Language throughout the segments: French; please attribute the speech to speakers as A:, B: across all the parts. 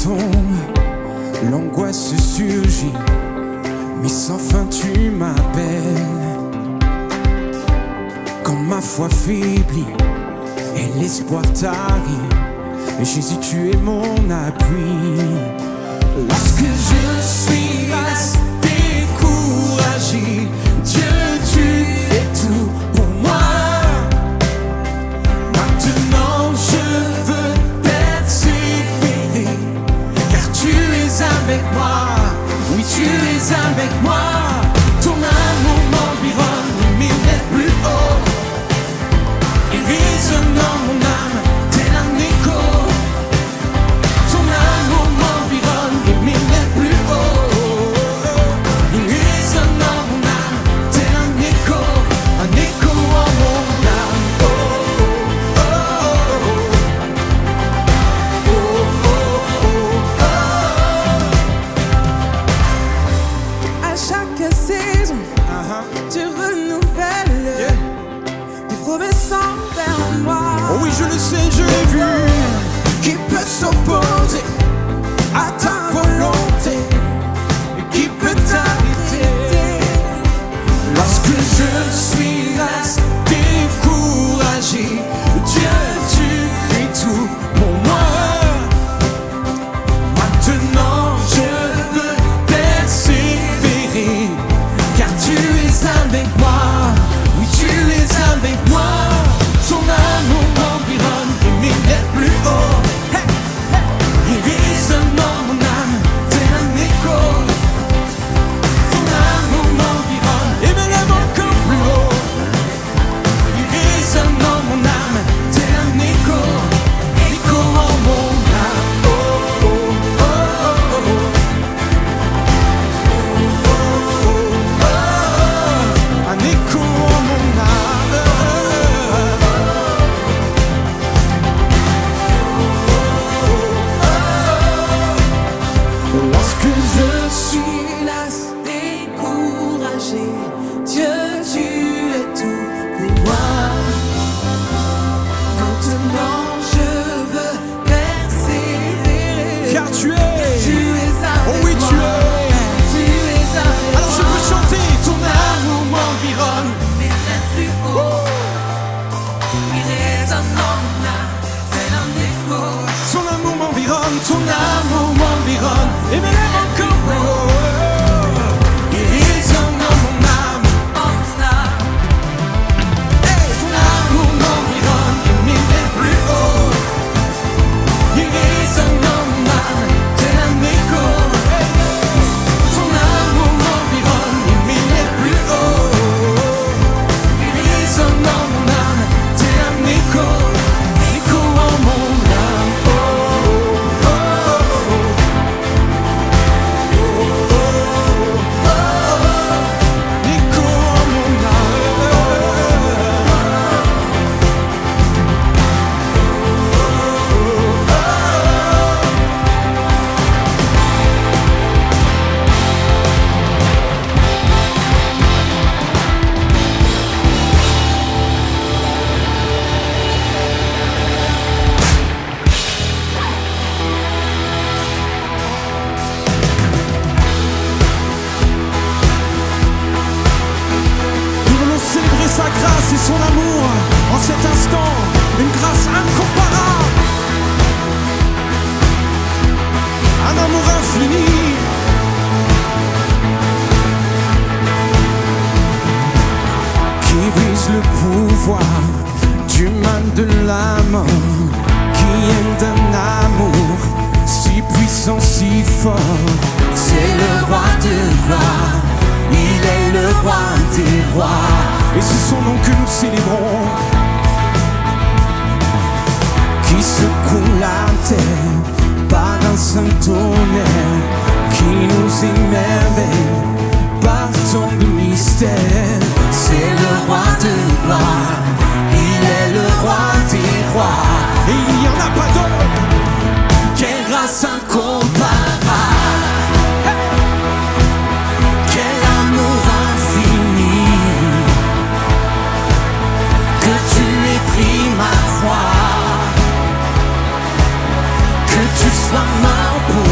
A: tombe, l'angoisse surgit, mais sans fin tu m'appelles. Quand ma foi faiblit et l'espoir t'arrive, Jésus, tu es mon appui. Lorsque je suis découragé, Dieu, tu es tout pour moi. Maintenant je veux persévérer, car tu es avec moi. Oui, tu es avec moi. Ton amour m'environne, m'élève plus haut. Il résonne dans mon âme, tel un écho. Ton amour m'environne et m'élève plus haut. Il résonne dans mon âme, tel un écho en mon âme. Oh, oh, oh, oh, oh, oh.
B: À chaque saison, tu renouvelles tes promesses envers moi.
A: Oh oui, je le sais, je l'ai vu. Qui peut s'opposer à ta volonté? Qui peut t'arrêter? Lorsque je suis découragé, Dieu, tu es tout pour moi. Maintenant je veux persévérer, car tu es avec moi. Oui, tu es avec moi. Ton amour m'environne et m'élève plus haut. Hey, hey. Il résonne dans mon âme, tel un écho. Ton amour m'environne et m'élève encore plus haut. Il résonne dans mon âme, tel un écho. Écho en mon âme. Oh, oh, oh, oh, oh. Oh, oh, oh. Un écho en mon âme. Lorsque je suis
B: Découragé, Dieu, tu es tout pour moi. Maintenant je veux persévérer,
A: car tu es.
B: tu es avec
A: Oh oui,
B: moi.
A: tu es.
B: Tu es avec
A: Alors je
B: moi.
A: peux chanter. Ton amour m'environne.
B: M'élève plus haut. Il résonne dans mon âme, tel un écho.
A: Ton amour m'environne. Ton amour m'environne et m'élève encore plus haut. Il résonne dans mon âme.
B: En mon âme,
A: Hey, ton amour m'environne et m'élève plus haut. Il résonne dans mon âme, tel un écho. Ton amour m'environne et m'élève plus haut. Il résonne dans mon âme, tel un écho. Écho en mon âme. Oh, oh, oh, oh. Écho en mon âme. Nous voulons célébrer sa grâce et son amour en cet instant, une grâce incomparable, un amour infini. Qui brise le pouvoir du mal de la mort, qui aime d'un amour si puissant, si fort. C'est le roi de gloire, il est le roi des rois, et c'est son nom que nous célébrons. Qui secoue la terre par un saint tonnerre, qui nous émerveille par tant de mystère. C'est le roi de gloire, il est le roi des rois, et il n'y en a pas d'autre. Quelle grâce incomparable, quel amour infini, que tu aies pris ma foi, que tu sois mort pour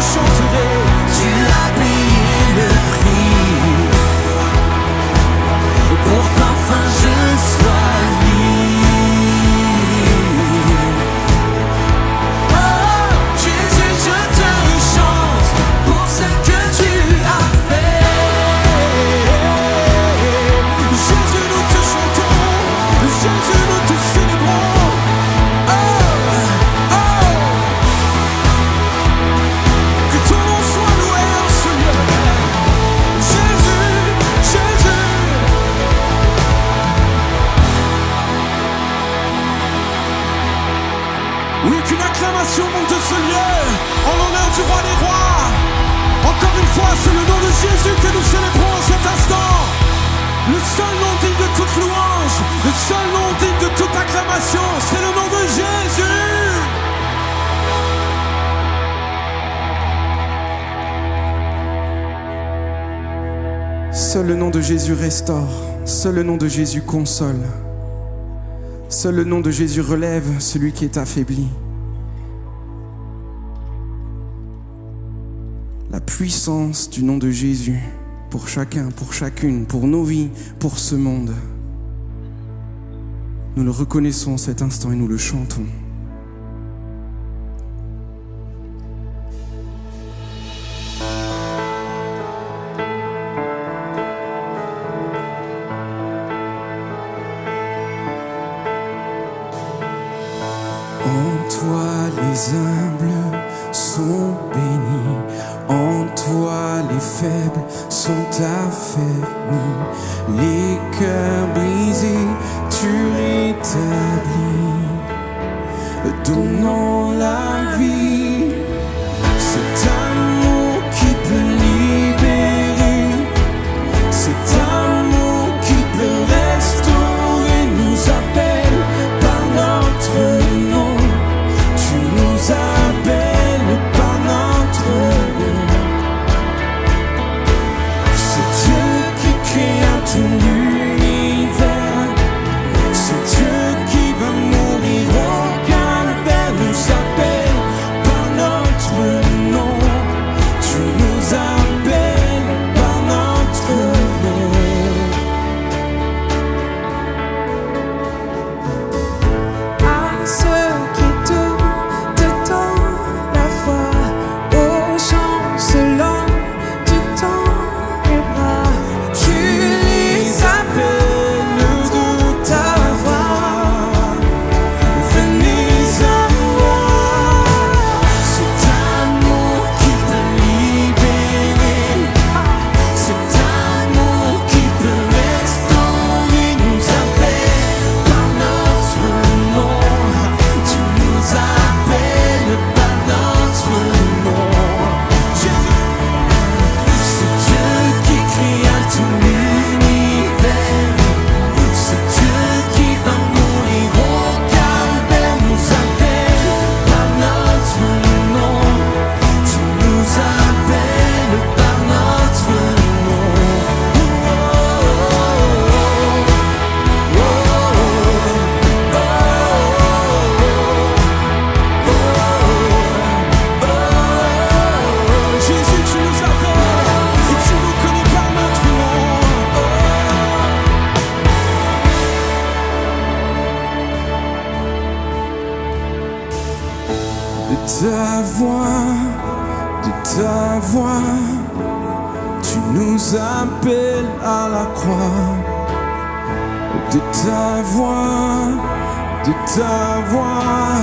A: je chanterai.
B: Tu as payé le prix pour qu'enfin je sois libre. Oh Jésus, je te chante pour ce que tu as fait.
A: Jésus, nous te chantons, Jésus, nous te célébrons. Oh, oh. Que ton nom soit loué en ce lieu. Jésus, Jésus. Oui, qu'une acclamation monte de ce lieu en l'honneur du roi des rois. Encore une fois, c'est le nom de Jésus que nous célébrons en cet instant. Le seul nom digne de toute louange, le seul nom digne de toute acclamation, c'est le nom de Jésus. Seul le nom de Jésus restaure, seul le nom de Jésus console, seul le nom de Jésus relève celui qui est affaibli. La puissance du nom de Jésus pour chacun, pour chacune, pour nos vies, pour ce monde. Nous le reconnaissons cet instant et nous le chantons. En toi les humbles sont bénis, en toi les faibles sont affermis, les cœurs brisés tu rétablis, donnant la vie. Cet amour qui peut libérer, cet amour qui peut restaurer nous appelle par notre nom. Tu nous appelles par notre nom. C'est Dieu qui créa tout l'univers. C'est Dieu qui va mourir au calvaire. Nous appelle par notre nom. Tu nous appelles par notre nom.
C: À ceux qui doutent de la foi, aux gens selon du temps et bras, tu les appelles de ta voix.
A: Venez à moi. Cet amour qui peut libérer, cet amour qui peut restaurer nous appelle par notre nom. Tu nous appelles par notre nom. C'est Dieu qui créa tout l'univers. C'est Dieu qui va mourir au calvaire. Nous appelle par notre nom. Tu nous appelles par notre nom. Jésus, tu nous appelles et tu nous connais par notre nom. De ta voix, tu nous appelles à la croix. De ta voix,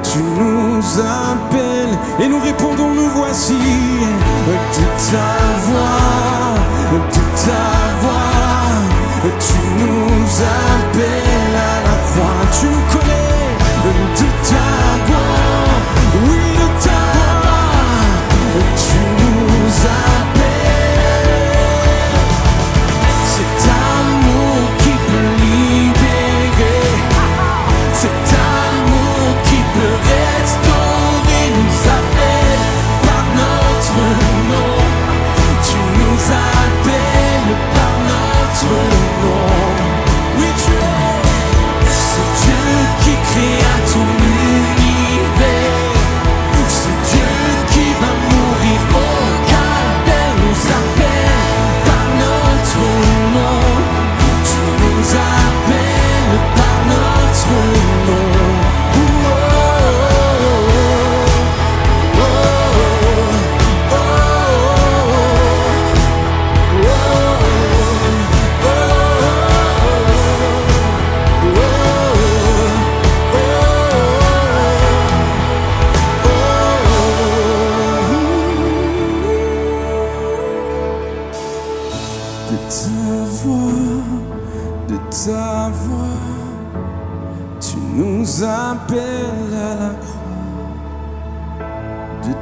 A: tu nous appelles et nous répondons, nous voici. De ta voix, tu nous appelles à la croix. Tu nous connais de ta voix, oui, de ta voix, tu nous appelles. Cet amour qui peut libérer, cet amour qui peut restaurer nous appelle par notre nom. Tu nous appelles par notre nom. Oui, tu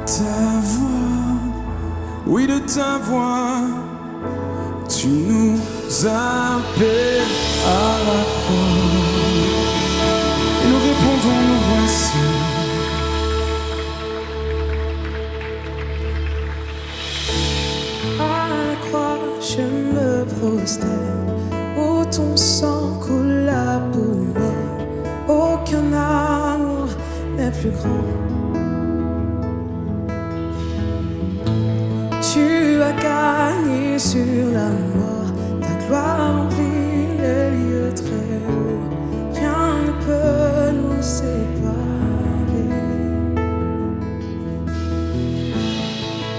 A: Ta voix, oui de ta voix, tu nous appelles à la croix. Et nous répondons, nous voici.
C: À la croix, je me prosterne, où ton sang coule pour moi. Aucun amour n'est plus grand. Tu as gagné sur la mort, ta gloire remplit les lieux très hauts. Rien ne peut nous séparer.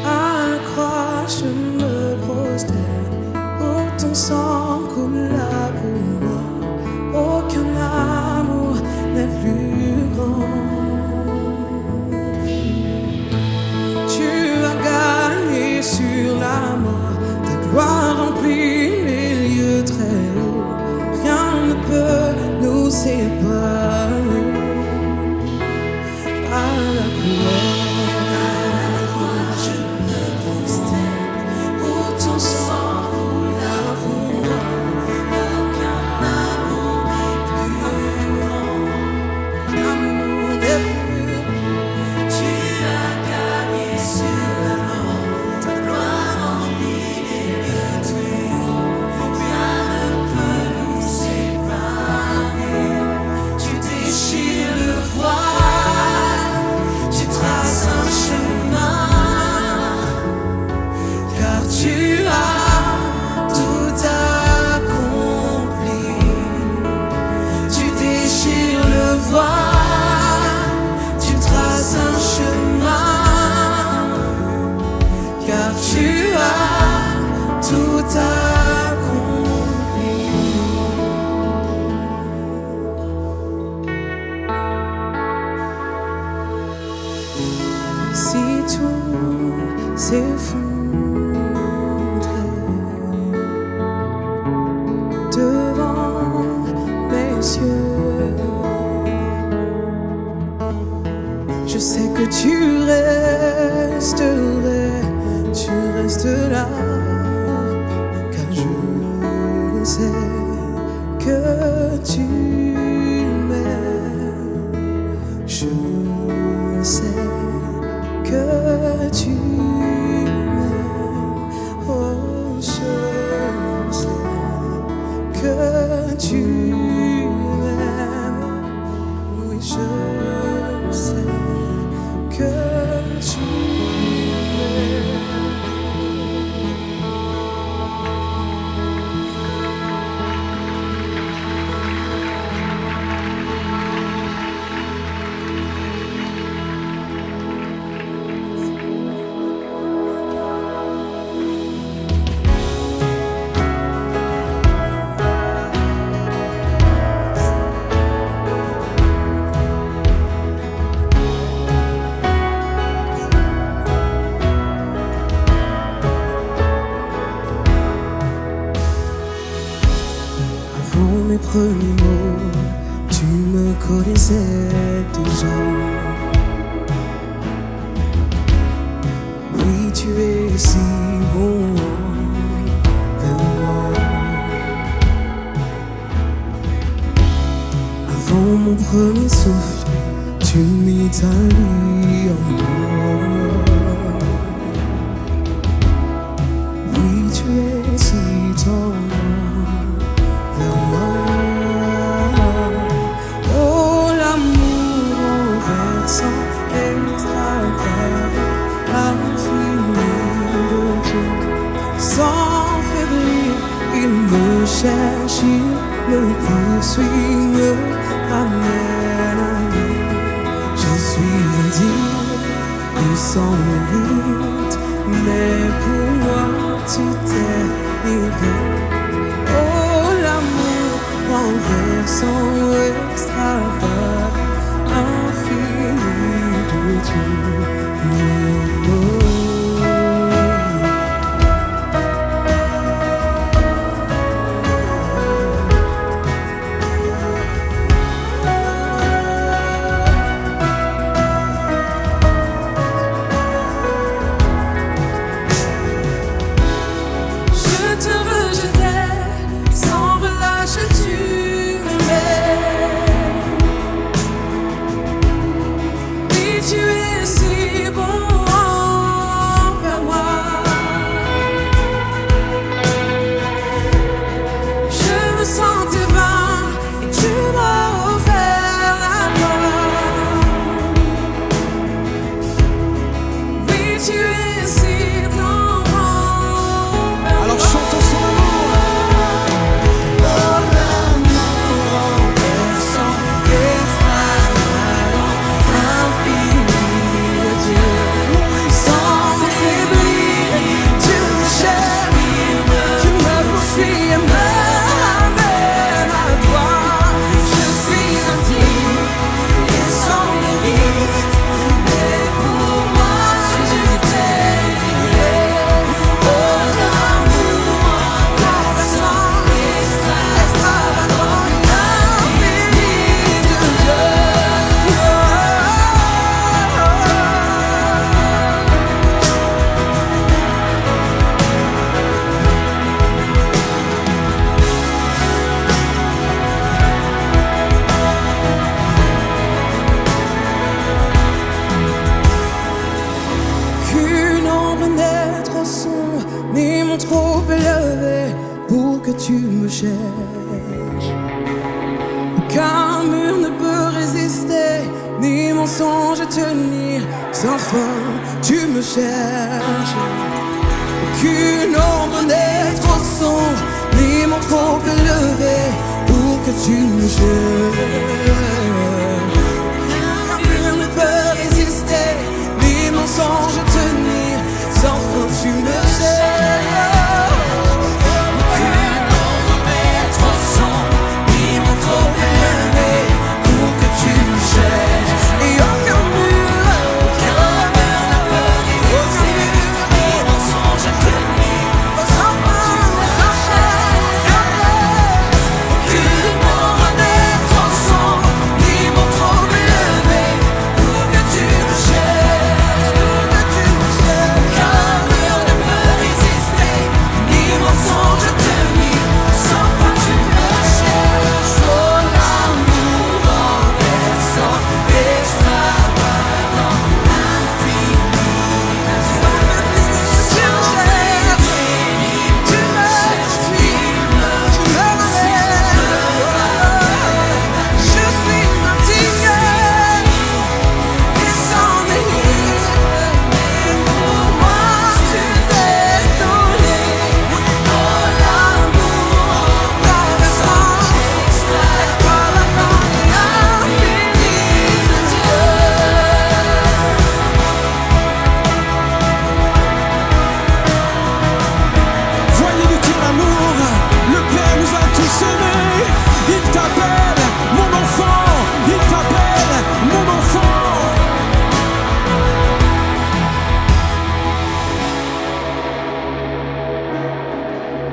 C: À la croix, je me prosterne, où ton sang coule pour moi. Aucun amour n'est plus grand. Tu as gagné sur la mort, ta gloire remplit les lieux très hauts. Rien ne peut nous séparer. À la croix, je me prosterne, où ton sang coule pour moi. Aucun amour n'est plus grand. L'amour n'est plus grand. Tu as gagné sur la mort, ta gloire remplit les lieux très hauts. Rien ne peut nous séparer. Tu déchires le voile, tu traces un chemin, car tu as tout accompli. Tu déchires le voile, tu traces un chemin, car tu as tout accompli. Si tout s'effondrait devant mes yeux, je sais que tu restes là, car je sais que tu m'aimes. Je sais que tu m'aimes. Oh, je sais que tu m'aimes. Oui, je sais que tu m'aimes. Avant mes premiers mots, tu me connaissais déjà. Oui, tu es si bon vers moi. Avant mon premier souffle, tu mis ta vie en moi. Oui, tu es si tendre vers moi. Oh, l'amour renversant, extravagant, l'infini de Dieu. Sans faiblir, il me cherche, il me poursuit, me ramène à lui. Je suis indigne et sans mérite, mais pour moi tu t'es livré. Oh, l'amour renversant, extravagant, infini de Dieu.
D: trop élevé pour que tu me cherches. Aucun mur ne peut résister, ni mensonge tenir. Sans fin, tu me cherches. Aucune ombre n'est trop sombre, ni mon trop élevé pour que tu me cherches. Aucun mur ne peut résister, ni mensonge tenir. Sans fin, tu me cherches.
B: Aucune ombre n'est trop sombre, ni mon trop élevé pour que tu me cherches.
D: Et aucun mur
B: ne peut résister, ni mensonge tenir.
D: sans fin, sans chaîne.
B: Aucune ombre n'est trop sombre, ni mon trop élevé pour que tu me cherches. Aucun mur ne peut résister, ni mensonge tenir. Sans toi tu me cherches. Ton amour renversant, extravagant, infini.
A: Voyez de quel amour le Père nous a tous aimés. Il t'appelle mon enfant, il t'appelle mon enfant.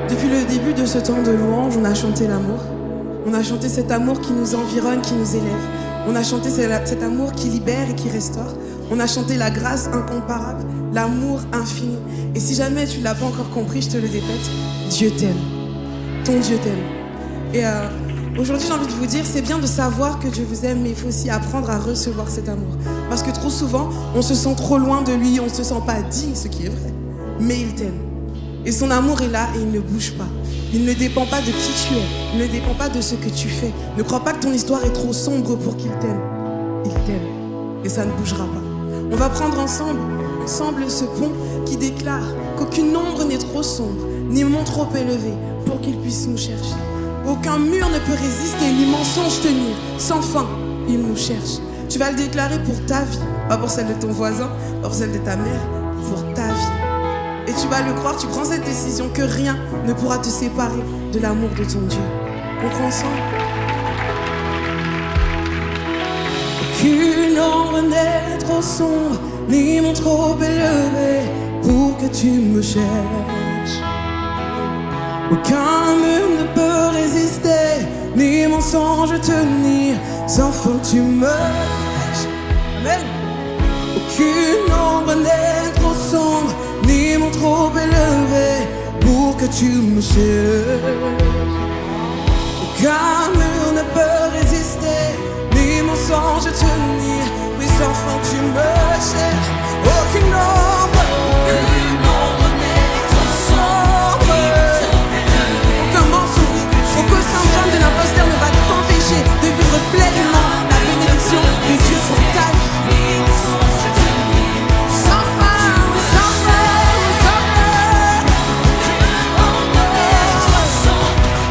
D: Depuis le début de ce temps de louange, on a chanté l'amour. On a chanté cet amour qui nous environne, qui nous élève. On a chanté cet amour qui libère et qui restaure. On a chanté la grâce incomparable, l'amour infini. Et si jamais tu ne l'as pas encore compris, je te le répète, Dieu t'aime. Ton Dieu t'aime. Et aujourd'hui, j'ai envie de vous dire, c'est bien de savoir que Dieu vous aime, mais il faut aussi apprendre à recevoir cet amour. Parce que trop souvent, on se sent trop loin de lui, on ne se sent pas digne, ce qui est vrai. Mais il t'aime. Et son amour est là et il ne bouge pas. Il ne dépend pas de qui tu es. Il ne dépend pas de ce que tu fais. Ne crois pas que ton histoire est trop sombre pour qu'il t'aime. Il t'aime. Et ça ne bougera pas. On va prendre ensemble ce pont qui déclare qu'aucune ombre n'est trop sombre, ni mont trop élevé pour qu'il puisse nous chercher. Aucun mur ne peut résister, ni mensonge tenir. Sans fin, il nous cherche. Tu vas le déclarer pour ta vie, pas pour celle de ton voisin, pas pour celle de ta mère, pour ta vie. Et tu vas le croire, tu prends cette décision que rien ne pourra te séparer de l'amour de ton Dieu. On prend ensemble. Aucune ombre n'est trop sombre, ni mon trop élevé pour que tu me cherches. Aucun mur ne peut résister, ni mensonge tenir. Sans fin tu me cherches. Amen. Aucune ombre n'est trop sombre, ni mon trop élevé pour que tu me cherches. Aucun mur ne peut résister, ni mensonge tenir. Oui, sans fin tu me cherches. Aucune ombre
B: n'est trop sombre,
D: aucun mensonge, aucun syndrome de l'imposteur ne va t'empêcher de vivre pleinement la bénédiction de Dieu sur ta vie. Sans fin, sans fin, sans fin.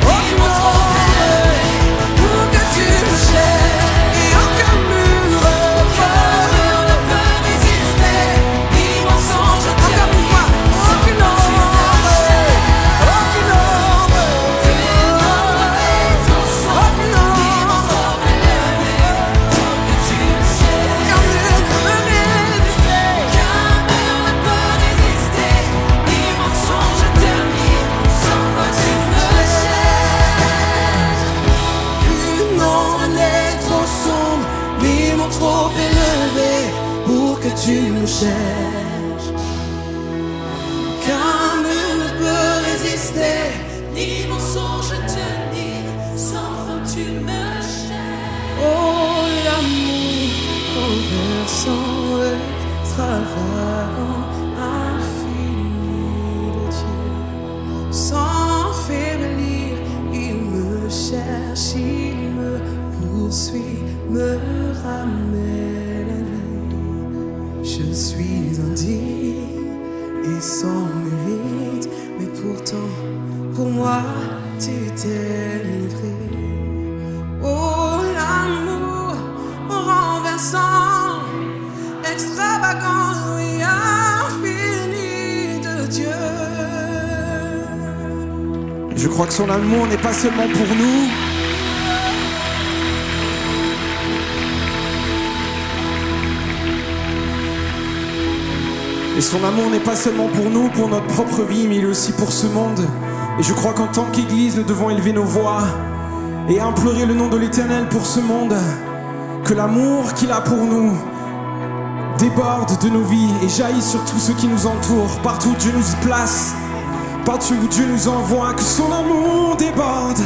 D: Aucune ombre pour que tu me cherches. Et aucun mur
B: ne peut résister, ni mensonge
D: encore une fois, aucune ombre, aucune ombre, aucune ombre, aucun mur ne peut résister.
B: ni mensonge tenir. Sans toi tu me cherches.
D: Une ombre n'est trop sombre, ni mon trop élevé pour que tu me cherches. Qu'un mur ne peut résister.
B: Ni mensonge tenir. Sans fin tu me cherches.
D: Oh, l'amour renversant, extravagant, infini de Dieu. suis me ramène à lui. Je suis indigne et sans mérite, mais pourtant, pour moi, tu t'es livré. Oh, l'amour renversant, extravagant et infini de Dieu.
A: Je crois que son amour n'est pas seulement pour nous. Et son amour n'est pas seulement pour nous, pour notre propre vie, mais il est aussi pour ce monde. Et je crois qu'en tant qu'Église, nous devons élever nos voix et implorer le nom de l'Éternel pour ce monde. Que l'amour qu'il a pour nous déborde de nos vies et jaillisse sur tous ceux qui nous entourent, partout où Dieu nous place. Partout où Dieu nous envoie, que son amour déborde,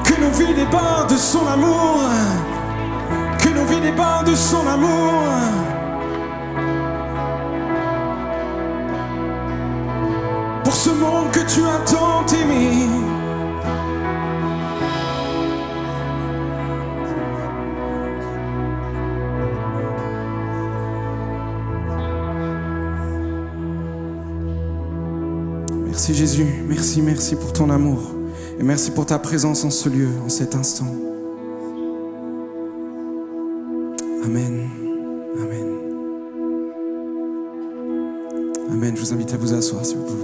A: que nos vies débordent de son amour, que nos vies débordent de son amour. Pour ce monde que tu as tant aimé. Merci Jésus, merci pour ton amour et merci pour ta présence en ce lieu, en cet instant. Amen, amen. Amen, je vous invite à vous asseoir si vous pouvez.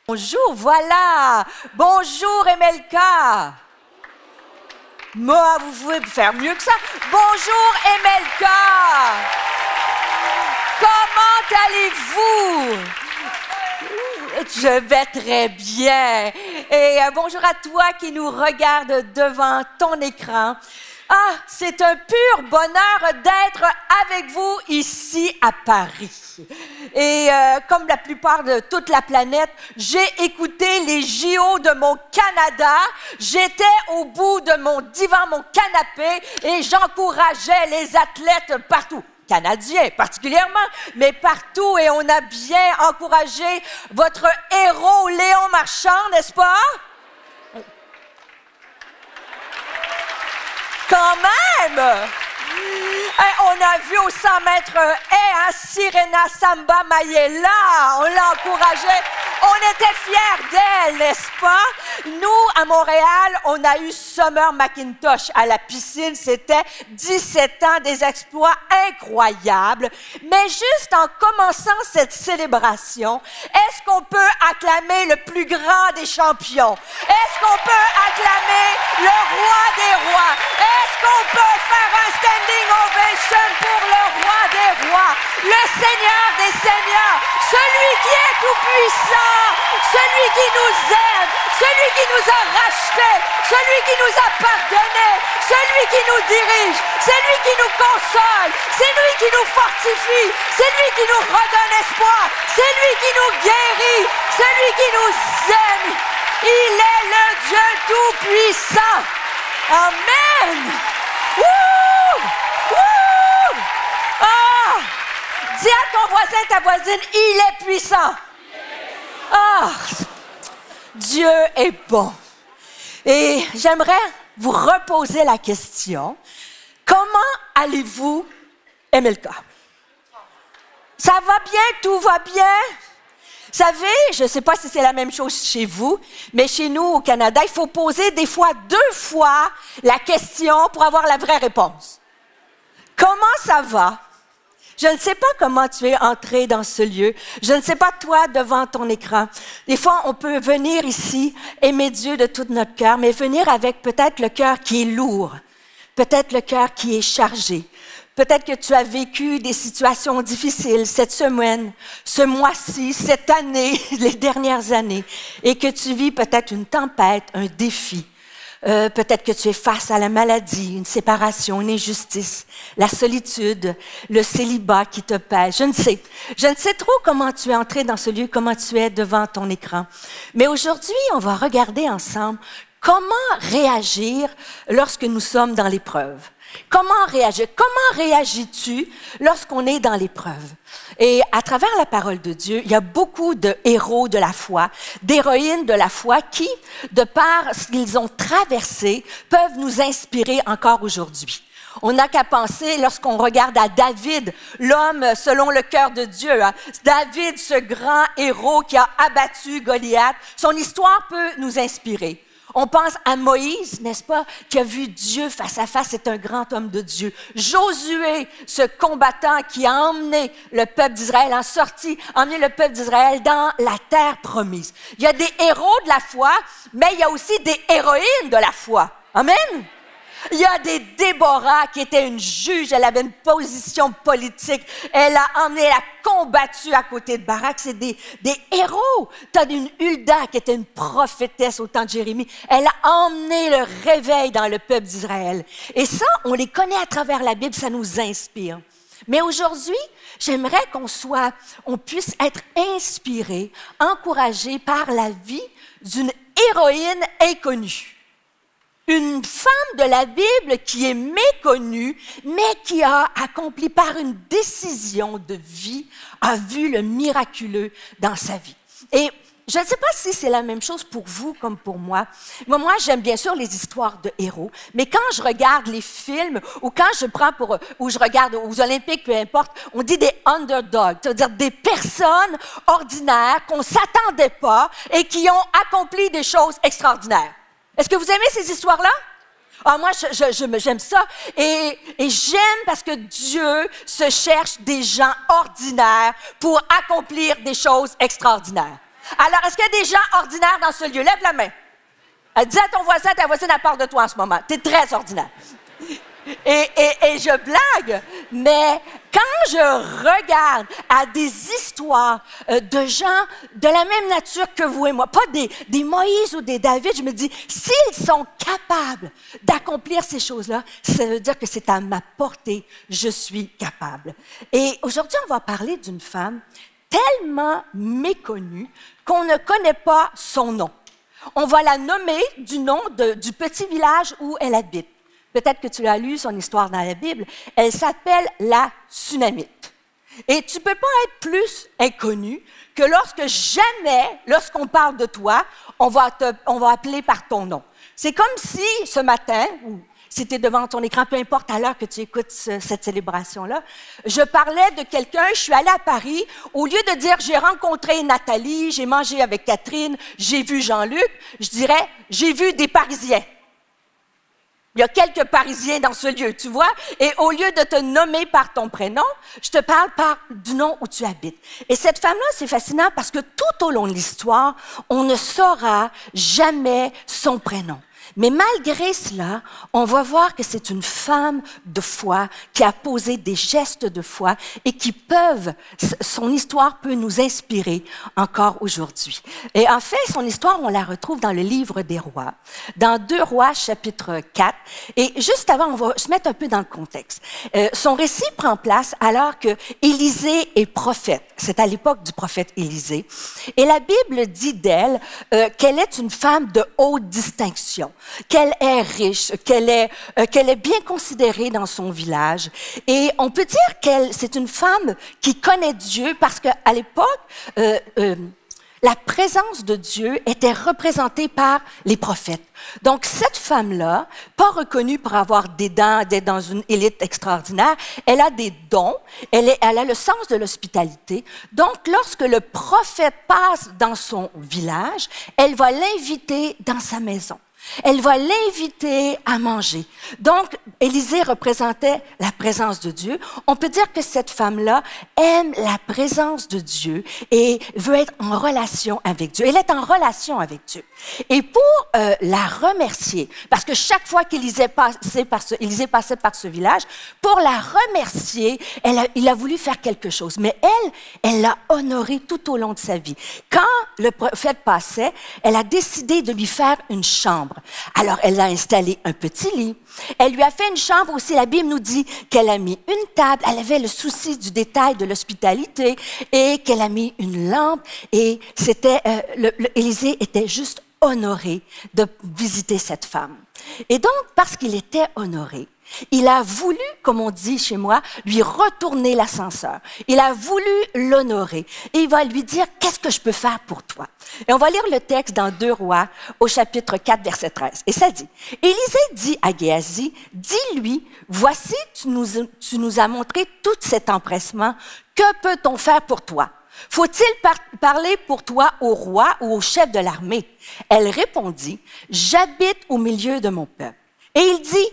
E: Bonjour, voilà. Bonjour Emelka. Moi, vous pouvez faire mieux que ça. Bonjour Emelka. Comment allez-vous? Je vais très bien. Et bonjour à toi qui nous regarde devant ton écran. Ah, c'est un pur bonheur d'être avec vous ici à Paris. Et comme la plupart de toute la planète, j'ai écouté les JO de mon Canada. J'étais au bout de mon divan, mon canapé, et j'encourageais les athlètes partout. Canadiens particulièrement, mais partout. Et on a bien encouragé votre héros Léon Marchand, n'est-ce pas? Quand même! On a vu au 100 mètres Sirena Samba Mayela, on l'a encouragée. On était fiers d'elle, n'est-ce pas? Nous, à Montréal, on a eu Summer McIntosh à la piscine. C'était 17 ans, des exploits incroyables. Mais juste en commençant cette célébration, est-ce qu'on peut acclamer le plus grand des champions? Est-ce qu'on peut acclamer le roi des rois? Est-ce qu'on peut faire un standing ovation pour le roi des rois, le Seigneur des seigneurs, celui qui est tout-puissant, celui qui nous aime, celui qui nous a rachetés, celui qui nous a pardonnés, celui qui nous dirige, c'est lui qui nous console, c'est lui qui nous fortifie, c'est lui qui nous redonne espoir, c'est lui qui nous guérit, celui qui nous aime. Il est le Dieu tout-puissant. Amen. Wouh! Wouh! Ah! Dis à ton voisin, ta voisine, il est puissant. Ah! Dieu est bon. Et j'aimerais vous reposer la question. Comment allez-vous, Emelka? Ça va bien? Tout va bien? Vous savez, je ne sais pas si c'est la même chose chez vous, mais chez nous, au Canada, il faut poser des fois 2 fois la question pour avoir la vraie réponse. Comment ça va? Je ne sais pas comment tu es entré dans ce lieu. Je ne sais pas toi devant ton écran. Des fois, on peut venir ici, aimer Dieu de tout notre cœur, mais venir avec peut-être le cœur qui est lourd, peut-être le cœur qui est chargé. Peut-être que tu as vécu des situations difficiles cette semaine, ce mois-ci, cette année, les dernières années, et que tu vis peut-être une tempête, un défi. Peut-être que tu es face à la maladie, une séparation, une injustice, la solitude, le célibat qui te pèse. Je ne sais trop comment tu es entré dans ce lieu, comment tu es devant ton écran. Mais aujourd'hui, on va regarder ensemble comment réagir lorsque nous sommes dans l'épreuve? Comment réagir? Comment réagis-tu lorsqu'on est dans l'épreuve? Et à travers la parole de Dieu, il y a beaucoup de héros de la foi, d'héroïnes de la foi qui, de par ce qu'ils ont traversé, peuvent nous inspirer encore aujourd'hui. On n'a qu'à penser, lorsqu'on regarde à David, l'homme selon le cœur de Dieu, hein. David, ce grand héros qui a abattu Goliath, son histoire peut nous inspirer. On pense à Moïse, n'est-ce pas, qui a vu Dieu face à face, c'est un grand homme de Dieu. Josué, ce combattant qui a emmené le peuple d'Israël, emmené le peuple d'Israël dans la terre promise. Il y a des héros de la foi, mais il y a aussi des héroïnes de la foi. Amen? Il y a des Déborah qui était une juge, elle avait une position politique, elle a combattu à côté de Barak, c'est des héros. Tu as une Hulda qui était une prophétesse au temps de Jérémie, elle a emmené le réveil dans le peuple d'Israël. Et ça, on les connaît à travers la Bible, ça nous inspire. Mais aujourd'hui, j'aimerais on puisse être inspiré, encouragé par la vie d'une héroïne inconnue. Une femme de la Bible qui est méconnue, mais qui a accompli par une décision de vie, a vu le miraculeux dans sa vie. Et je ne sais pas si c'est la même chose pour vous comme pour moi. Moi, j'aime bien sûr les histoires de héros, mais quand je regarde les films ou quand ou je regarde aux Olympiques, peu importe, on dit des underdogs, c'est-à-dire des personnes ordinaires qu'on ne s'attendait pas et qui ont accompli des choses extraordinaires. Est-ce que vous aimez ces histoires-là? Ah, moi, j'aime ça. Et j'aime parce que Dieu se cherche des gens ordinaires pour accomplir des choses extraordinaires. Alors, est-ce qu'il y a des gens ordinaires dans ce lieu? Lève la main. Dis à ton voisin, ta voisine a peur de toi en ce moment. Tu es très ordinaire. Et je blague, mais quand je regarde à des histoires de gens de la même nature que vous et moi, pas des Moïse ou des David, je me dis, s'ils sont capables d'accomplir ces choses-là, ça veut dire que c'est à ma portée, je suis capable. Et aujourd'hui, on va parler d'une femme tellement méconnue qu'on ne connaît pas son nom. On va la nommer du nom du petit village où elle habite. Peut-être que tu as lu son histoire dans la Bible. Elle s'appelle la Sunamite. Et tu ne peux pas être plus inconnu que lorsqu'on parle de toi, on va appeler par ton nom. C'est comme si ce matin, ou si tu es devant ton écran, peu importe à l'heure que tu écoutes cette célébration-là, je parlais de quelqu'un, je suis allée à Paris, au lieu de dire « j'ai rencontré Nathalie, j'ai mangé avec Catherine, j'ai vu Jean-Luc », je dirais « j'ai vu des Parisiens ». Il y a quelques Parisiens dans ce lieu, tu vois? Et au lieu de te nommer par ton prénom, je te parle du nom où tu habites. Et cette femme-là, c'est fascinant parce que tout au long de l'histoire, on ne saura jamais son prénom. Mais malgré cela, on va voir que c'est une femme de foi qui a posé des gestes de foi et son histoire peut nous inspirer encore aujourd'hui. Et en fait, son histoire, on la retrouve dans le livre des Rois, dans 2 Rois, chapitre 4. Et juste avant, on va se mettre un peu dans le contexte. Son récit prend place alors que Élisée est prophète. C'est à l'époque du prophète Élisée. Et la Bible dit d'elle qu'elle est une femme de haute distinction, qu'elle est riche, qu'elle est bien considérée dans son village. Et on peut dire c'est une femme qui connaît Dieu parce qu'à l'époque, la présence de Dieu était représentée par les prophètes. Donc, cette femme-là, pas reconnue pour avoir des dents, d'être dans une élite extraordinaire, elle a des dons, elle a le sens de l'hospitalité. Donc, lorsque le prophète passe dans son village, elle va l'inviter dans sa maison. Elle va l'inviter à manger. Donc, Élisée représentait la présence de Dieu. On peut dire que cette femme-là aime la présence de Dieu et veut être en relation avec Dieu. Elle est en relation avec Dieu. Et pour la remercier, parce que chaque fois qu'Élisée passait par ce village, pour la remercier, il a voulu faire quelque chose. Mais elle l'a honoré tout au long de sa vie. Quand le prophète passait, elle a décidé de lui faire une chambre. Alors, elle a installé un petit lit. Elle lui a fait une chambre aussi. La Bible nous dit qu'elle a mis une table. Elle avait le souci du détail de l'hospitalité et qu'elle a mis une lampe. Et Élisée était juste honoré de visiter cette femme. Et donc, parce qu'il était honoré, il a voulu, comme on dit chez moi, lui retourner l'ascenseur. Il a voulu l'honorer. Et il va lui dire, qu'est-ce que je peux faire pour toi? Et on va lire le texte dans 2 Rois, au chapitre 4, verset 13. Et ça dit, Élisée dit à Géasi, dis-lui, voici, tu nous as montré tout cet empressement. Que peut-on faire pour toi? Faut-il parler pour toi au roi ou au chef de l'armée? Elle répondit, j'habite au milieu de mon peuple. Et il dit,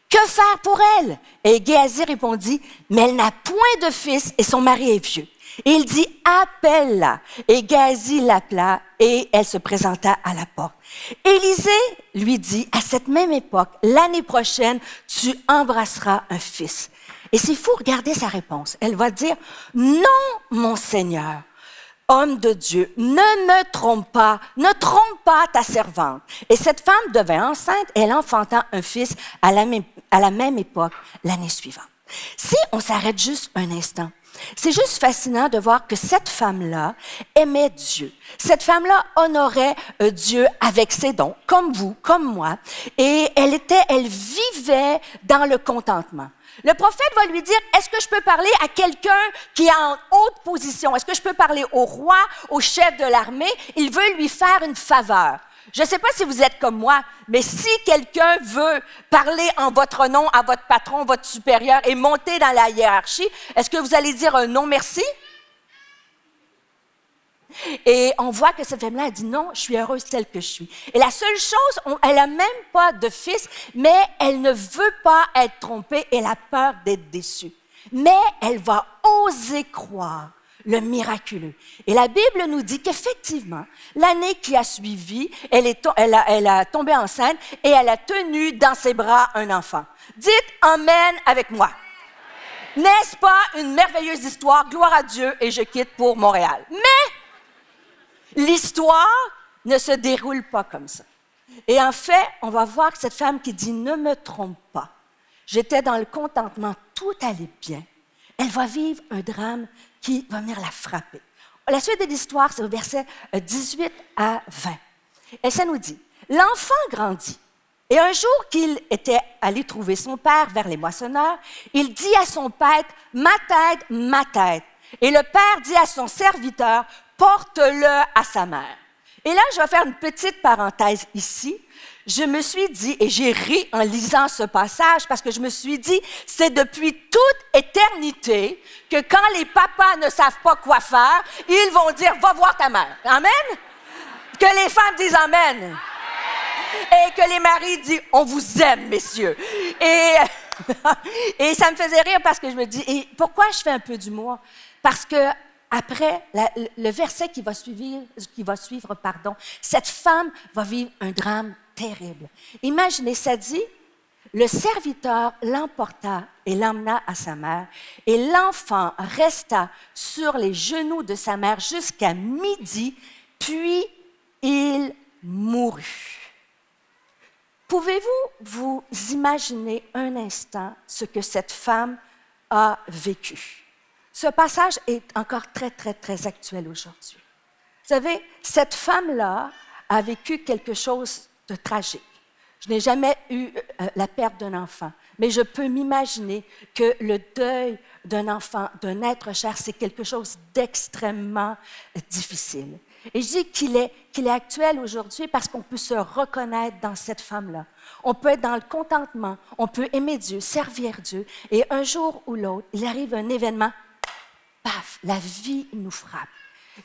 E: que faire pour elle? Et Géasi répondit, mais elle n'a point de fils et son mari est vieux. Et il dit, appelle-la. Et Géasi l'appela et elle se présenta à la porte. Élisée lui dit, à cette même époque, l'année prochaine, tu embrasseras un fils. Et c'est fou, regardez sa réponse. Elle va dire, non, mon Seigneur, homme de Dieu, ne me trompe pas, ne trompe pas ta servante. Et cette femme devint enceinte et elle enfanta un fils à la même époque, l'année suivante. Si on s'arrête juste un instant, c'est juste fascinant de voir que cette femme-là aimait Dieu. Cette femme-là honorait Dieu avec ses dons, comme vous, comme moi, et elle vivait dans le contentement. Le prophète va lui dire, est-ce que je peux parler à quelqu'un qui est en haute position? Est-ce que je peux parler au roi, au chef de l'armée? Il veut lui faire une faveur. Je ne sais pas si vous êtes comme moi, mais si quelqu'un veut parler en votre nom à votre patron, votre supérieur et monter dans la hiérarchie, est-ce que vous allez dire un non merci? Et on voit que cette femme-là a dit non, je suis heureuse telle que je suis. Et la seule chose, elle n'a même pas de fils, mais elle ne veut pas être trompée, elle a peur d'être déçue. Mais elle va oser croire le miraculeux. Et la Bible nous dit qu'effectivement, l'année qui a suivi, elle a tombé enceinte et elle a tenu dans ses bras un enfant. Dites Amen avec moi. N'est-ce pas une merveilleuse histoire? Gloire à Dieu et je quitte pour Montréal. Mais l'histoire ne se déroule pas comme ça. Et en fait, on va voir que cette femme qui dit « Ne me trompe pas, j'étais dans le contentement, tout allait bien », elle va vivre un drame qui va venir la frapper. La suite de l'histoire, c'est au verset 18 à 20. Et ça nous dit « L'enfant grandit, et un jour qu'il était allé trouver son père vers les moissonneurs, il dit à son père « Ma tête, ma tête ». Et le père dit à son serviteur « Porte-le à sa mère ». Et là, je vais faire une petite parenthèse ici. Je me suis dit, et j'ai ri en lisant ce passage, parce que je me suis dit, c'est depuis toute éternité que quand les papas ne savent pas quoi faire, ils vont dire, va voir ta mère. Amen? Que les femmes disent Amen. Et que les maris disent, on vous aime, messieurs. Et ça me faisait rire parce que je me dis, et pourquoi je fais un peu d'humour? Parce que après, le verset qui va suivre, cette femme va vivre un drame terrible. Imaginez, ça dit, le serviteur l'emporta et l'emmena à sa mère, et l'enfant resta sur les genoux de sa mère jusqu'à midi, puis il mourut. Pouvez-vous vous imaginer un instant ce que cette femme a vécu? Ce passage est encore très, très, très actuel aujourd'hui. Vous savez, cette femme-là a vécu quelque chose de tragique. Je n'ai jamais eu la perte d'un enfant, mais je peux m'imaginer que le deuil d'un enfant, d'un être cher, c'est quelque chose d'extrêmement difficile. Et je dis qu'il est actuel aujourd'hui parce qu'on peut se reconnaître dans cette femme-là. On peut être dans le contentement, on peut aimer Dieu, servir Dieu, et un jour ou l'autre, il arrive un événement, paf, la vie nous frappe.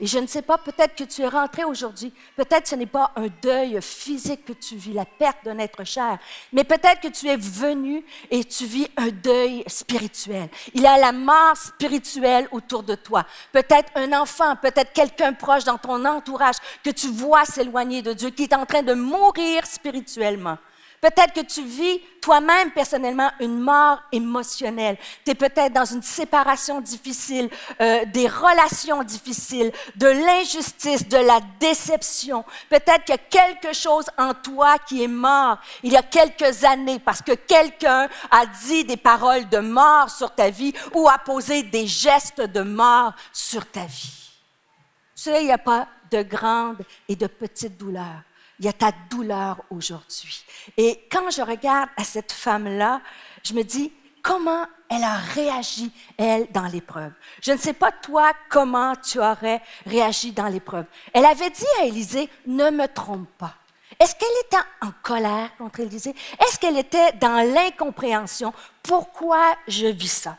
E: Et je ne sais pas, peut-être que tu es rentré aujourd'hui, peut-être ce n'est pas un deuil physique que tu vis, la perte d'un être cher, mais peut-être que tu es venu et tu vis un deuil spirituel. Il y a la mort spirituelle autour de toi. Peut-être un enfant, peut-être quelqu'un proche dans ton entourage que tu vois s'éloigner de Dieu, qui est en train de mourir spirituellement. Peut-être que tu vis toi-même personnellement une mort émotionnelle. Tu es peut-être dans une séparation difficile, des relations difficiles, de l'injustice, de la déception. Peut-être qu'il y a quelque chose en toi qui est mort il y a quelques années parce que quelqu'un a dit des paroles de mort sur ta vie ou a posé des gestes de mort sur ta vie. Tu sais, il n'y a pas de grandes et de petites douleurs. il y a ta douleur aujourd'hui. Et quand je regarde à cette femme-là, je me dis, comment elle a réagi, elle, dans l'épreuve. Je ne sais pas, toi, comment tu aurais réagi dans l'épreuve. Elle avait dit à Élisée, ne me trompe pas. Est-ce qu'elle était en colère contre Élisée? Est-ce qu'elle était dans l'incompréhension? Pourquoi je vis ça?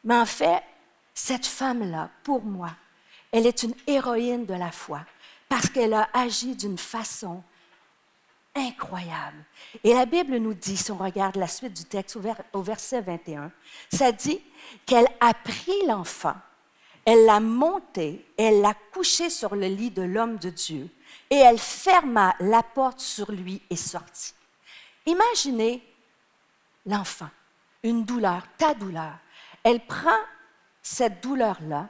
E: Mais en fait, cette femme-là, pour moi, elle est une héroïne de la foi parce qu'elle a agi d'une façon incroyable. Et la Bible nous dit, si on regarde la suite du texte au verset 21, ça dit qu'elle a pris l'enfant, elle l'a monté, elle l'a couché sur le lit de l'homme de Dieu et elle ferma la porte sur lui et sortit. Imaginez l'enfant, une douleur, ta douleur. Elle prend cette douleur-là,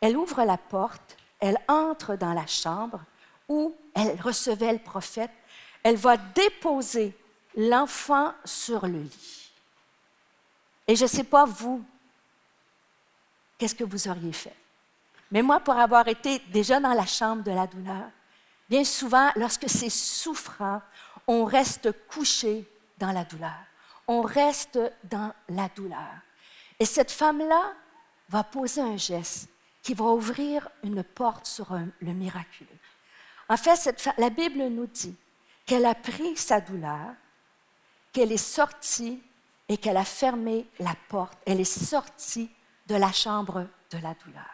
E: elle ouvre la porte, elle entre dans la chambre où elle recevait le prophète. Elle va déposer l'enfant sur le lit. Et je ne sais pas, vous, qu'est-ce que vous auriez fait? Mais moi, pour avoir été déjà dans la chambre de la douleur, bien souvent, lorsque c'est souffrant, on reste couché dans la douleur. On reste dans la douleur. Et cette femme-là va poser un geste qui va ouvrir une porte sur le miraculeux. En fait, la Bible nous dit qu'elle a pris sa douleur, qu'elle est sortie et qu'elle a fermé la porte. Elle est sortie de la chambre de la douleur.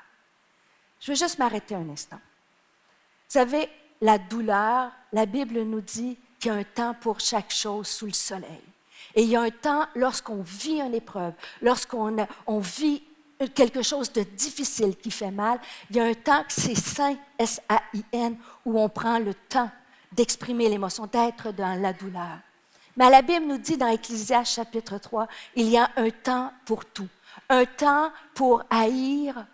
E: Je veux juste m'arrêter un instant. Vous savez, la douleur, la Bible nous dit qu'il y a un temps pour chaque chose sous le soleil. Et il y a un temps lorsqu'on vit une épreuve, lorsqu'on vit quelque chose de difficile qui fait mal, il y a un temps que c'est sain, S-A-I-N, où on prend le temps d'exprimer l'émotion, d'être dans la douleur. Mais la Bible nous dit dans Ecclésiaste chapitre 3, il y a un temps pour tout. Un temps pour haïr,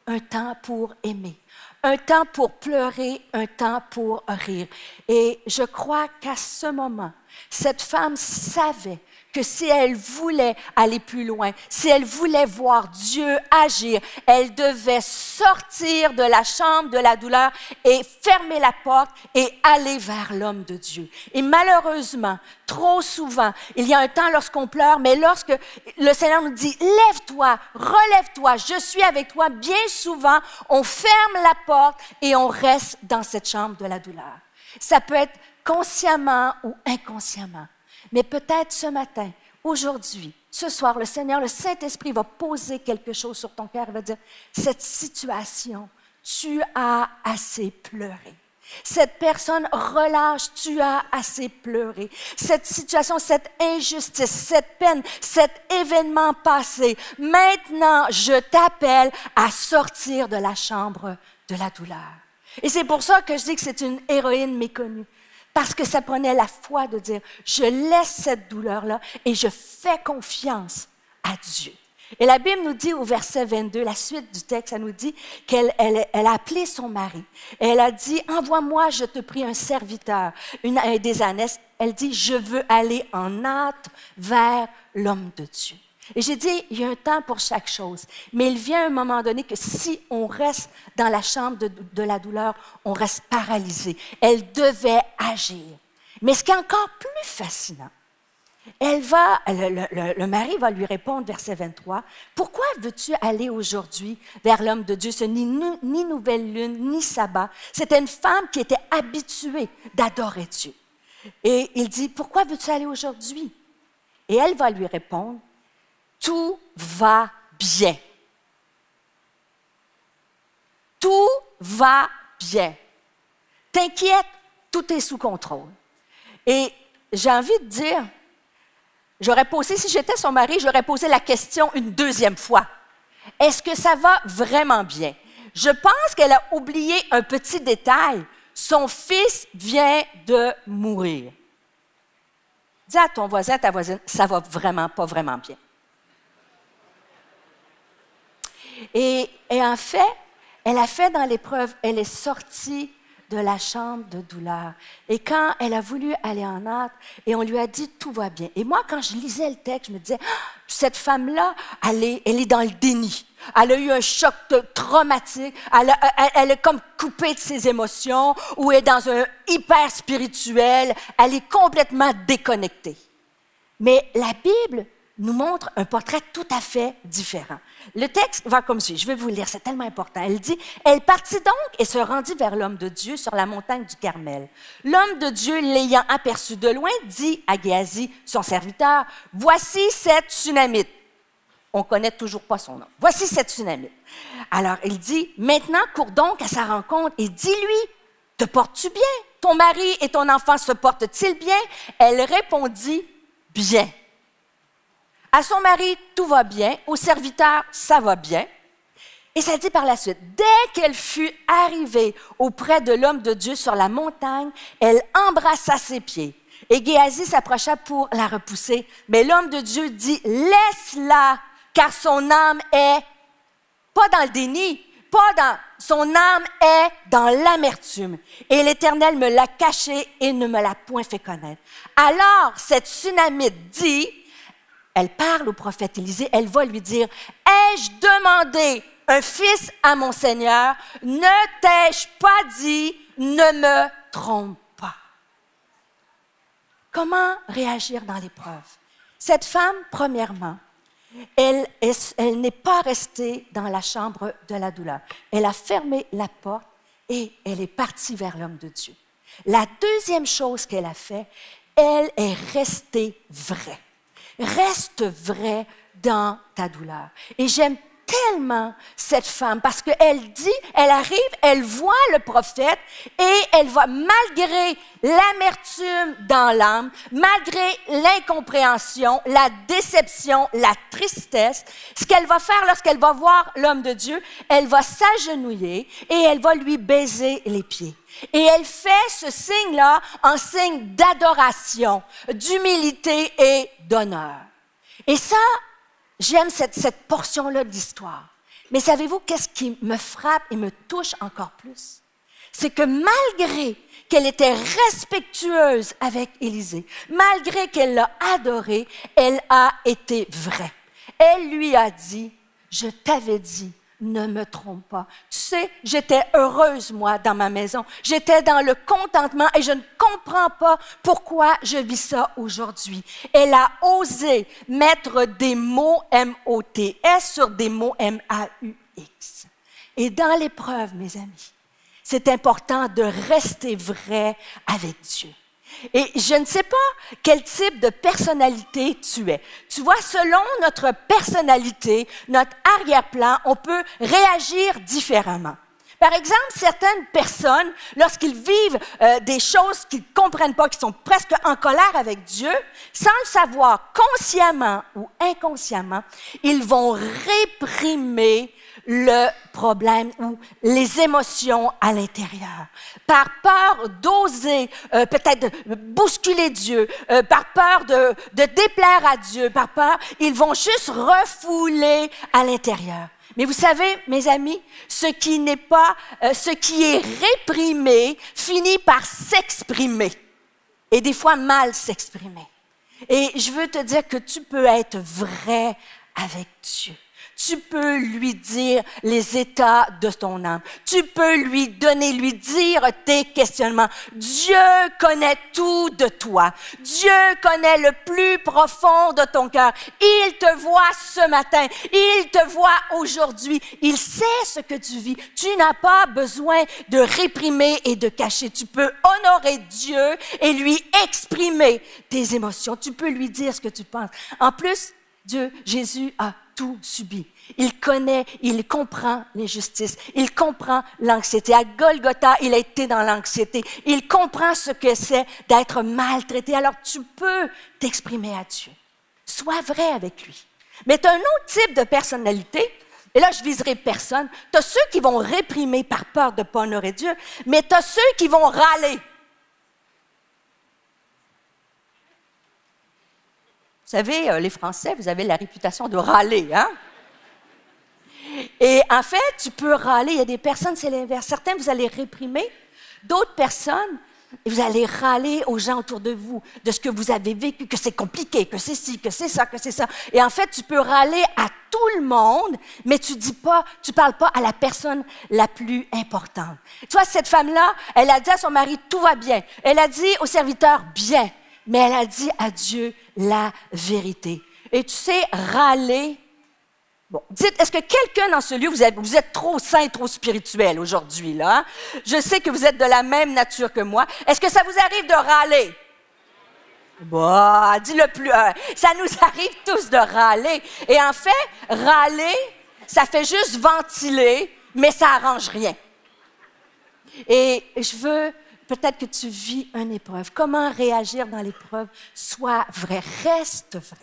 E: un temps pour aimer. Un temps pour pleurer, un temps pour rire. Et je crois qu'à ce moment, cette femme savait que si elle voulait aller plus loin, si elle voulait voir Dieu agir, elle devait sortir de la chambre de la douleur et fermer la porte et aller vers l'homme de Dieu. Et malheureusement, trop souvent, il y a un temps lorsqu'on pleure, mais lorsque le Seigneur nous dit « Lève-toi, relève-toi, je suis avec toi », bien souvent, on ferme la porte et on reste dans cette chambre de la douleur. Ça peut être consciemment ou inconsciemment. Mais peut-être ce matin, aujourd'hui, ce soir, le Seigneur, le Saint-Esprit va poser quelque chose sur ton cœur. Il va dire, cette situation, tu as assez pleuré. Cette personne, relâche, tu as assez pleuré. Cette situation, cette injustice, cette peine, cet événement passé, maintenant, je t'appelle à sortir de la chambre de la douleur. Et c'est pour ça que je dis que c'est une héroïne méconnue. Parce que ça prenait la foi de dire, je laisse cette douleur-là et je fais confiance à Dieu. Et la Bible nous dit au verset 22, la suite du texte, elle nous dit qu'elle a appelé son mari. Et elle a dit, envoie-moi, je te prie, un serviteur, des ânesses. Elle dit, je veux aller en hâte vers l'homme de Dieu. Et j'ai dit, il y a un temps pour chaque chose. Mais il vient un moment donné que si on reste dans la chambre de la douleur, on reste paralysé. Elle devait agir. Mais ce qui est encore plus fascinant, le mari va lui répondre, verset 23, « Pourquoi veux-tu aller aujourd'hui vers l'homme de Dieu? Ce n'est ni nouvelle lune, ni sabbat. » C'était une femme qui était habituée d'adorer Dieu. Et il dit, « Pourquoi veux-tu aller aujourd'hui? » Et elle va lui répondre, tout va bien. Tout va bien. T'inquiète, tout est sous contrôle. Et j'ai envie de dire, si j'étais son mari, j'aurais posé la question une deuxième fois. Est-ce que ça va vraiment bien? Je pense qu'elle a oublié un petit détail. Son fils vient de mourir. Dis à ton voisin, à ta voisine, ça va vraiment pas vraiment bien. Et en fait, elle a fait dans l'épreuve, elle est sortie de la chambre de douleur. Et quand elle a voulu aller en hâte, et on lui a dit tout va bien. Et moi, quand je lisais le texte, je me disais, cette femme-là, elle est dans le déni. Elle a eu un choc traumatique. Elle est comme coupée de ses émotions, ou est dans un hyper spirituel. Elle est complètement déconnectée. Mais la Bible nous montre un portrait tout à fait différent. Le texte va comme suit, je vais vous le lire, c'est tellement important. Elle dit, « Elle partit donc et se rendit vers l'homme de Dieu sur la montagne du Carmel. L'homme de Dieu, l'ayant aperçu de loin, dit à Géasi, son serviteur, « Voici cette Sunamite. » On ne connaît toujours pas son nom. « Voici cette Sunamite. » Alors, il dit, « Maintenant, cours donc à sa rencontre et dis-lui, « Te portes-tu bien? Ton mari et ton enfant se portent-ils bien? » Elle répondit, « Bien. » À son mari, tout va bien. Au serviteur, ça va bien. Et ça dit par la suite, dès qu'elle fut arrivée auprès de l'homme de Dieu sur la montagne, elle embrassa ses pieds. Et Géasi s'approcha pour la repousser. Mais l'homme de Dieu dit, laisse-la, car son âme est pas dans le déni, son âme est dans l'amertume. Et l'Éternel me l'a cachée et ne me l'a point fait connaître. Alors, cette Sunamite dit, elle parle au prophète Élisée, elle va lui dire, « Ai-je demandé un fils à mon Seigneur? Ne t'ai-je pas dit, ne me trompe pas. » Comment réagir dans l'épreuve? Cette femme, premièrement, elle n'est pas restée dans la chambre de la douleur. Elle a fermé la porte et elle est partie vers l'homme de Dieu. La deuxième chose qu'elle a fait, elle est restée vraie. Reste vrai dans ta douleur. Et j'aime tellement cette femme parce qu'elle dit, elle arrive, elle voit le prophète et elle va, malgré l'amertume dans l'âme, malgré l'incompréhension, la déception, la tristesse, ce qu'elle va faire lorsqu'elle va voir l'homme de Dieu, elle va s'agenouiller et elle va lui baiser les pieds. Et elle fait ce signe-là en signe d'adoration, d'humilité et d'honneur. Et ça, j'aime cette portion-là de l'histoire. Mais savez-vous qu'est-ce qui me frappe et me touche encore plus? C'est que malgré qu'elle était respectueuse avec Élisée, malgré qu'elle l'a adoré, elle a été vraie. Elle lui a dit, « Je t'avais dit, ne me trompe pas. Tu sais, j'étais heureuse, moi, dans ma maison. J'étais dans le contentement et je ne comprends pas pourquoi je vis ça aujourd'hui. » Elle a osé mettre des mots M-O-T-S sur des mots M-A-U-X. Et dans l'épreuve, mes amis, c'est important de rester vrai avec Dieu. Et je ne sais pas quel type de personnalité tu es. Tu vois, selon notre personnalité, notre arrière-plan, on peut réagir différemment. Par exemple, certaines personnes, lorsqu'ils vivent des choses qu'ils ne comprennent pas, qui sont presque en colère avec Dieu, sans le savoir, consciemment ou inconsciemment, ils vont réprimer le problème ou les émotions à l'intérieur. Par peur d'oser peut-être bousculer Dieu, par peur de déplaire à Dieu, par peur, ils vont juste refouler à l'intérieur. Mais vous savez, mes amis, ce qui est réprimé finit par s'exprimer. Et des fois, mal s'exprimer. Et je veux te dire que tu peux être vrai avec Dieu. Tu peux lui dire les états de ton âme. Tu peux lui dire tes questionnements. Dieu connaît tout de toi. Dieu connaît le plus profond de ton cœur. Il te voit ce matin. Il te voit aujourd'hui. Il sait ce que tu vis. Tu n'as pas besoin de réprimer et de cacher. Tu peux honorer Dieu et lui exprimer tes émotions. Tu peux lui dire ce que tu penses. En plus, Jésus a tout subi. Il connaît, il comprend l'injustice, il comprend l'anxiété. À Golgotha, il a été dans l'anxiété. Il comprend ce que c'est d'être maltraité. Alors, tu peux t'exprimer à Dieu. Sois vrai avec lui. Mais tu as un autre type de personnalité, et là, je viserai personne. Tu as ceux qui vont réprimer par peur de ne pas honorer Dieu, mais tu as ceux qui vont râler. Vous savez, les Français, vous avez la réputation de râler, hein? Et en fait, tu peux râler. Il y a des personnes, c'est l'inverse. Certains, vous allez réprimer. D'autres personnes, vous allez râler aux gens autour de vous de ce que vous avez vécu, que c'est compliqué, que c'est ci, que c'est ça, que c'est ça. Et en fait, tu peux râler à tout le monde, mais tu parles pas à la personne la plus importante. Tu vois, cette femme-là, elle a dit à son mari, tout va bien. Elle a dit au serviteur, bien. Mais elle a dit à Dieu la vérité. Et tu sais, râler. Bon, dites, est-ce que quelqu'un dans ce lieu, vous êtes trop saint, trop spirituel aujourd'hui, là? Hein? Je sais que vous êtes de la même nature que moi. Est-ce que ça vous arrive de râler? Bah, dis-le plus. Ça nous arrive tous de râler. Et en fait, râler, ça fait juste ventiler, mais ça arrange rien. Et je veux peut-être que tu vis une épreuve. Comment réagir dans l'épreuve? Sois vrai, reste vrai.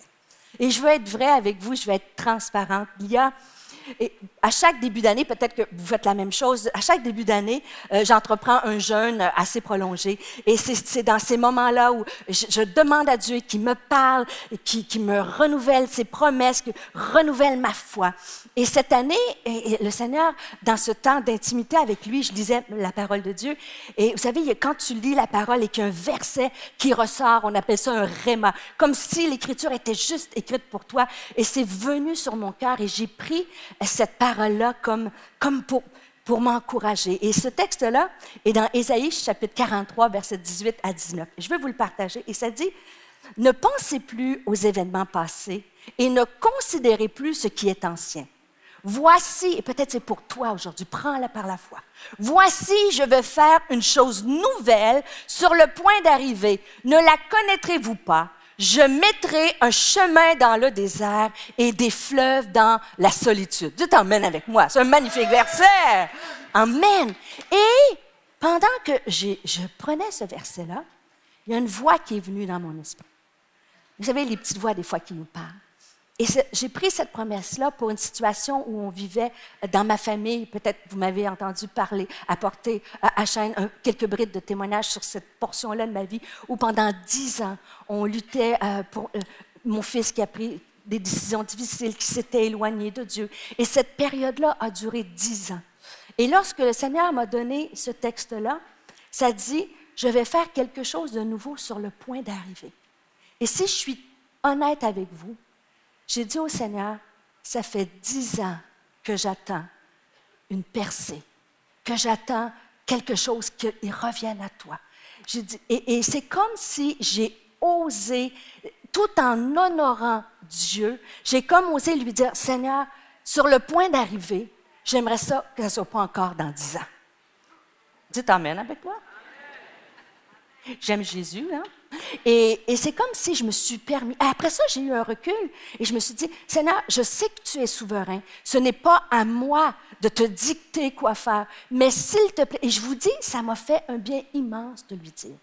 E: Et je veux être vraie avec vous, je veux être transparente. À chaque début d'année, peut-être que vous faites la même chose, à chaque début d'année, j'entreprends un jeûne assez prolongé. Et c'est dans ces moments-là où je demande à Dieu qu'il me parle, qu'il me renouvelle ses promesses, qu'il renouvelle ma foi. Et cette année, le Seigneur, dans ce temps d'intimité avec lui, je lisais la parole de Dieu. Et vous savez, quand tu lis la parole et qu'il y a un verset qui ressort, on appelle ça un réma, comme si l'Écriture était juste écrite pour toi. Et c'est venu sur mon cœur et j'ai pris cette parole-là comme pour m'encourager. Et ce texte-là est dans Ésaïe, chapitre 43, versets 18 à 19. Je vais vous le partager. Et ça dit, « Ne pensez plus aux événements passés et ne considérez plus ce qui est ancien. Voici, et peut-être c'est pour toi aujourd'hui, prends-la par la foi. Voici, je vais faire une chose nouvelle sur le point d'arriver. Ne la connaîtrez-vous pas? Je mettrai un chemin dans le désert et des fleuves dans la solitude. » Dieu t'emmène avec moi. C'est un magnifique verset. Amen. Et pendant que je prenais ce verset-là, il y a une voix qui est venue dans mon esprit. Vous savez, les petites voix des fois qui nous parlent. Et j'ai pris cette promesse-là pour une situation où on vivait dans ma famille. Peut-être vous m'avez entendu parler, apporter à chaîne quelques brides de témoignages sur cette portion-là de ma vie, où pendant 10 ans, on luttait pour mon fils qui a pris des décisions difficiles, qui s'était éloigné de Dieu. Et cette période-là a duré 10 ans. Et lorsque le Seigneur m'a donné ce texte-là, ça dit, je vais faire quelque chose de nouveau sur le point d'arriver. Et si je suis honnête avec vous, j'ai dit au Seigneur, ça fait 10 ans que j'attends une percée, que j'attends quelque chose qui revienne à toi. J'ai dit, et c'est comme si j'ai osé, tout en honorant Dieu, j'ai comme osé lui dire, Seigneur, sur le point d'arriver, j'aimerais ça que ça ne soit pas encore dans 10 ans. Dites amen avec moi. J'aime Jésus, hein? Et c'est comme si je me suis permis. Après ça, j'ai eu un recul et je me suis dit, Seigneur, je sais que tu es souverain. Ce n'est pas à moi de te dicter quoi faire, mais s'il te plaît. Et je vous dis, ça m'a fait un bien immense de lui dire.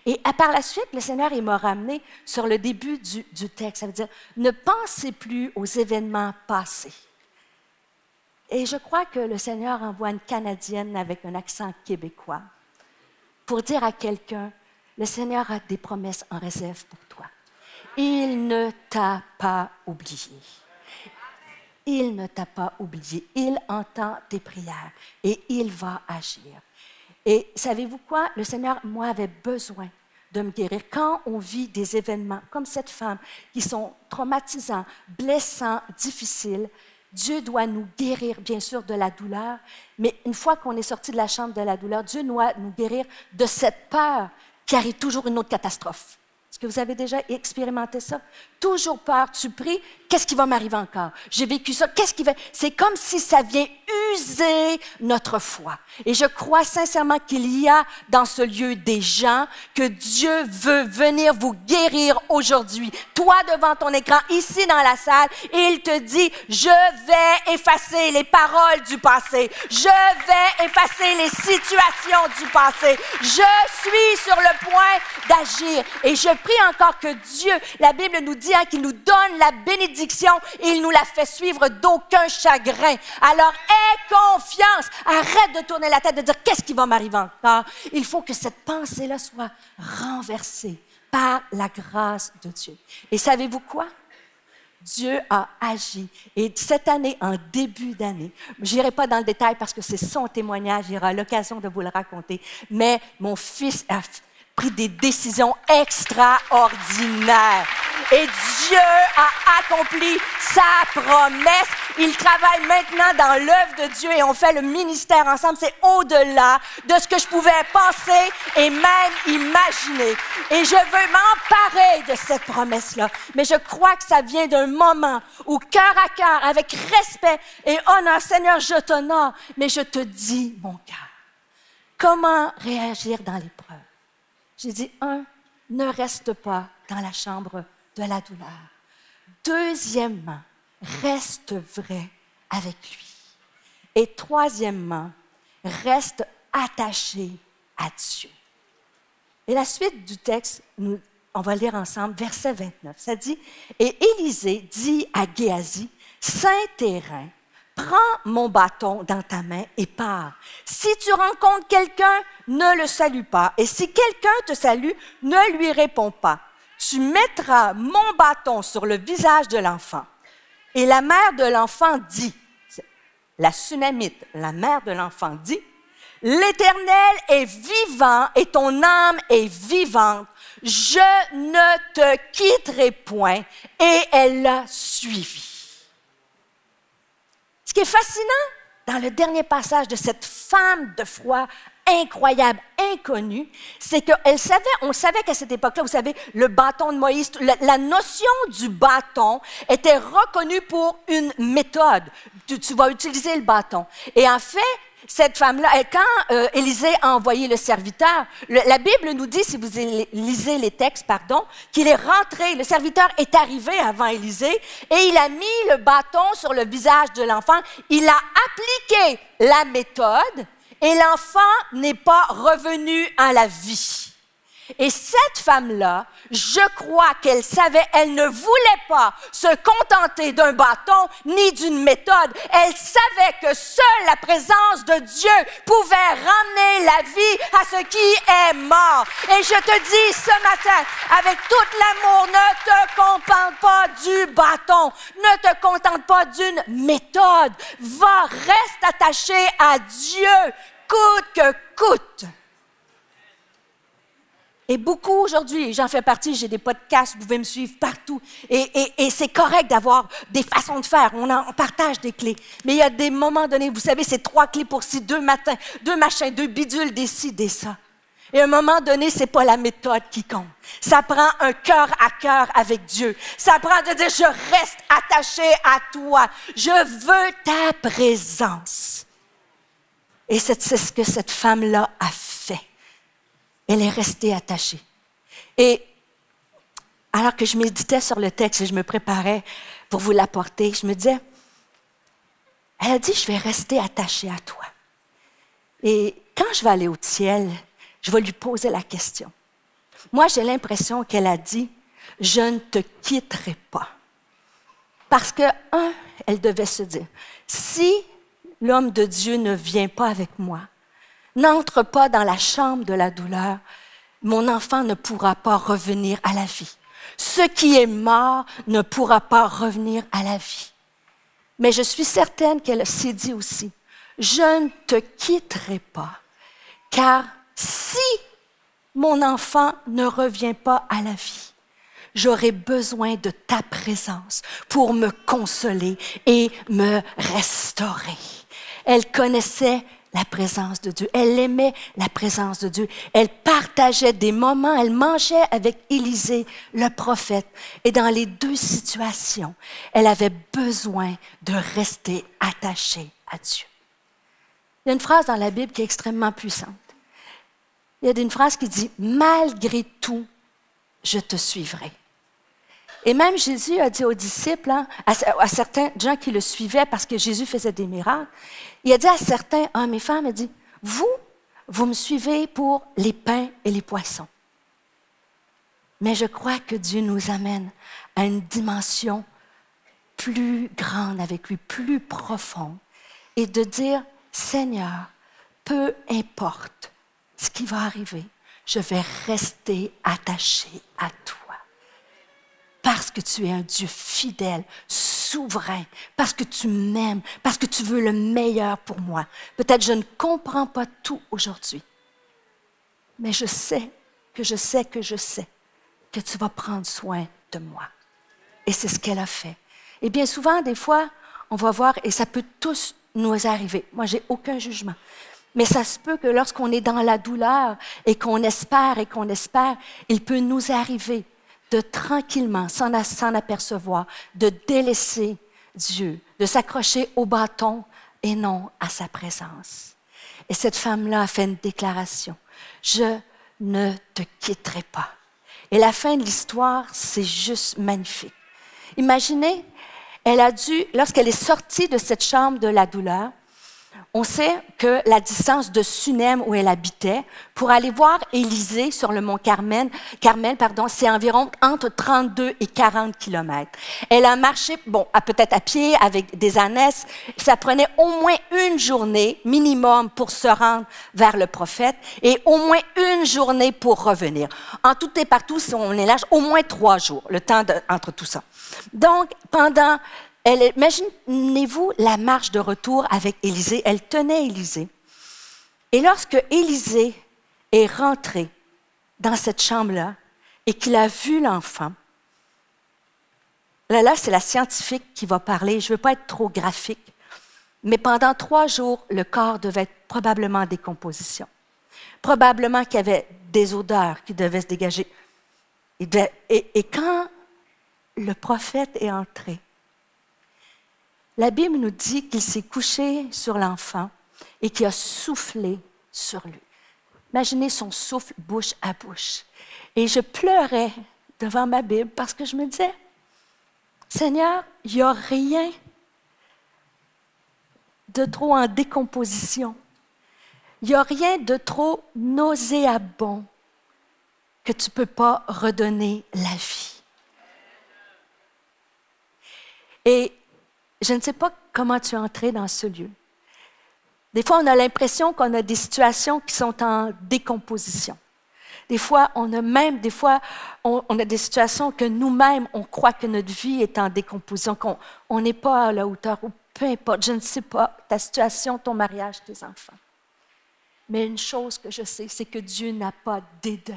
E: Et par la suite, le Seigneur, il m'a ramené sur le début du texte. Ça veut dire, ne pensez plus aux événements passés. Et je crois que le Seigneur envoie une Canadienne avec un accent québécois pour dire à quelqu'un, le Seigneur a des promesses en réserve pour toi. Il ne t'a pas oublié. Il ne t'a pas oublié. Il entend tes prières et il va agir. Et savez-vous quoi? Le Seigneur, moi, avait besoin de me guérir. Quand on vit des événements comme cette femme qui sont traumatisants, blessants, difficiles, Dieu doit nous guérir, bien sûr, de la douleur, mais une fois qu'on est sorti de la chambre de la douleur, Dieu doit nous guérir de cette peur qui arrive toujours une autre catastrophe. Est-ce que vous avez déjà expérimenté ça? Toujours peur, tu pries, qu'est-ce qui va m'arriver encore? J'ai vécu ça, qu'est-ce qui va... C'est comme si ça vient user notre foi. Et je crois sincèrement qu'il y a dans ce lieu des gens que Dieu veut venir vous guérir aujourd'hui. Toi devant ton écran, ici dans la salle, et il te dit, je vais effacer les paroles du passé. Je vais effacer les situations du passé. Je suis sur le point d'agir. Et je prie encore que Dieu, la Bible nous dit qu'il nous donne la bénédiction et il nous la fait suivre d'aucun chagrin. Alors, aie confiance. Arrête de tourner la tête, de dire qu'est-ce qui va m'arriver encore. Il faut que cette pensée-là soit renversée par la grâce de Dieu. Et savez-vous quoi? Dieu a agi. Et cette année, en début d'année, je n'irai pas dans le détail parce que c'est son témoignage, il aura l'occasion de vous le raconter, mais mon fils a pris des décisions extraordinaires. Et Dieu a accompli sa promesse. Il travaille maintenant dans l'œuvre de Dieu et on fait le ministère ensemble. C'est au-delà de ce que je pouvais penser et même imaginer. Et je veux m'emparer de cette promesse-là. Mais je crois que ça vient d'un moment où, cœur à cœur, avec respect et honneur, Seigneur, je t'honore, mais je te dis, mon cœur, comment réagir dans l'épreuve? J'ai dit, ne reste pas dans la chambre de la douleur. Deuxièmement, reste vrai avec lui. Et troisièmement, reste attaché à Dieu. Et la suite du texte, on va lire ensemble, verset 29. Ça dit, « Et Élisée dit à Géasi, « Saint-Térin, prends mon bâton dans ta main et pars. Si tu rencontres quelqu'un, ne le salue pas. Et si quelqu'un te salue, ne lui réponds pas. Tu mettras mon bâton sur le visage de l'enfant. » Et la mère de l'enfant dit, la Sunamite, la mère de l'enfant dit, « L'Éternel est vivant et ton âme est vivante. Je ne te quitterai point. » Et elle l'a suivi. Ce qui est fascinant dans le dernier passage de cette femme de foi incroyable, inconnue, c'est on savait qu'à cette époque-là, vous savez, le bâton de Moïse, la notion du bâton était reconnue pour une méthode. Tu vas utiliser le bâton. Et en fait, cette femme-là, quand Élisée a envoyé le serviteur, la Bible nous dit, si vous lisez les textes, qu'il est rentré, le serviteur est arrivé avant Élisée et il a mis le bâton sur le visage de l'enfant. Il a appliqué la méthode et l'enfant n'est pas revenu à la vie. Et cette femme-là, je crois qu'elle savait, elle ne voulait pas se contenter d'un bâton ni d'une méthode. Elle savait que seule la présence de Dieu pouvait ramener la vie à ce qui est mort. Et je te dis ce matin, avec tout l'amour, ne te contente pas du bâton, ne te contente pas d'une méthode. Reste attaché à Dieu, coûte que coûte. Et beaucoup aujourd'hui, j'en fais partie, j'ai des podcasts, vous pouvez me suivre partout. Et c'est correct d'avoir des façons de faire, on partage des clés. Mais il y a des moments donnés, vous savez, c'est 3 clés pour ci, 2 matins, 2 machins, 2 bidules, des ci, des ça. Et à un moment donné, c'est pas la méthode qui compte. Ça prend un cœur à cœur avec Dieu. Ça prend de dire, je reste attaché à toi. Je veux ta présence. Et c'est ce que cette femme-là a fait. Elle est restée attachée. Et alors que je méditais sur le texte et je me préparais pour vous l'apporter, je me disais, elle a dit, je vais rester attachée à toi. Et quand je vais aller au ciel, je vais lui poser la question. Moi, j'ai l'impression qu'elle a dit, je ne te quitterai pas. Parce que, elle devait se dire, si l'homme de Dieu ne vient pas avec moi, n'entre pas dans la chambre de la douleur, mon enfant ne pourra pas revenir à la vie. Ce qui est mort ne pourra pas revenir à la vie. Mais je suis certaine qu'elle s'est dit aussi, je ne te quitterai pas, car si mon enfant ne revient pas à la vie, j'aurai besoin de ta présence pour me consoler et me restaurer. Elle connaissait la présence de Dieu. Elle aimait la présence de Dieu. Elle partageait des moments, elle mangeait avec Élisée, le prophète. Et dans les 2 situations, elle avait besoin de rester attachée à Dieu. Il y a une phrase dans la Bible qui est extrêmement puissante. Il y a une phrase qui dit « Malgré tout, je te suivrai ». Et même Jésus a dit aux disciples, à certains gens qui le suivaient parce que Jésus faisait des miracles, il a dit à certains hommes et femmes, il a dit, vous me suivez pour les pains et les poissons. Mais je crois que Dieu nous amène à une dimension plus grande avec lui, plus profonde, et de dire, Seigneur, peu importe ce qui va arriver, je vais rester attaché à toi. Parce que que tu es un Dieu fidèle, souverain, parce que tu m'aimes, parce que tu veux le meilleur pour moi. Peut-être je ne comprends pas tout aujourd'hui, mais je sais que tu vas prendre soin de moi. Et c'est ce qu'elle a fait. Et bien souvent, des fois, on va voir, et ça peut tous nous arriver. Moi, j'ai aucun jugement. Mais ça se peut que lorsqu'on est dans la douleur et qu'on espère, il peut nous arriver de tranquillement, sans apercevoir, de délaisser Dieu, de s'accrocher au bâton et non à sa présence. Et cette femme-là a fait une déclaration. Je ne te quitterai pas. Et la fin de l'histoire, c'est juste magnifique. Imaginez, elle a dû, lorsqu'elle est sortie de cette chambre de la douleur, on sait que la distance de Sunem, où elle habitait, pour aller voir Élisée sur le mont Carmel, c'est environ entre 32 et 40 kilomètres. Elle a marché, peut-être à pied, avec des ânesses. Ça prenait au moins une journée minimum pour se rendre vers le prophète et au moins une journée pour revenir. En tout et partout, si on est large, au moins 3 jours, le temps entre tout ça. Donc, imaginez-vous la marche de retour avec Élisée. Elle tenait Élisée. Et lorsque Élisée est rentré dans cette chambre-là et qu'il a vu l'enfant, là, c'est la scientifique qui va parler. Je ne veux pas être trop graphique, mais pendant 3 jours, le corps devait être probablement en décomposition. Probablement qu'il y avait des odeurs qui devaient se dégager. Et quand le prophète est entré, la Bible nous dit qu'il s'est couché sur l'enfant et qu'il a soufflé sur lui. Imaginez son souffle bouche à bouche. Et je pleurais devant ma Bible parce que je me disais, Seigneur, il n'y a rien de trop en décomposition. Il n'y a rien de trop nauséabond que tu ne peux pas redonner la vie. Et je ne sais pas comment tu es entré dans ce lieu. Des fois, on a l'impression qu'on a des situations qui sont en décomposition. Des fois, on a des situations que nous-mêmes, on croit que notre vie est en décomposition, qu'on n'est pas à la hauteur, ou peu importe, je ne sais pas, ta situation, ton mariage, tes enfants. Mais une chose que je sais, c'est que Dieu n'a pas dédain.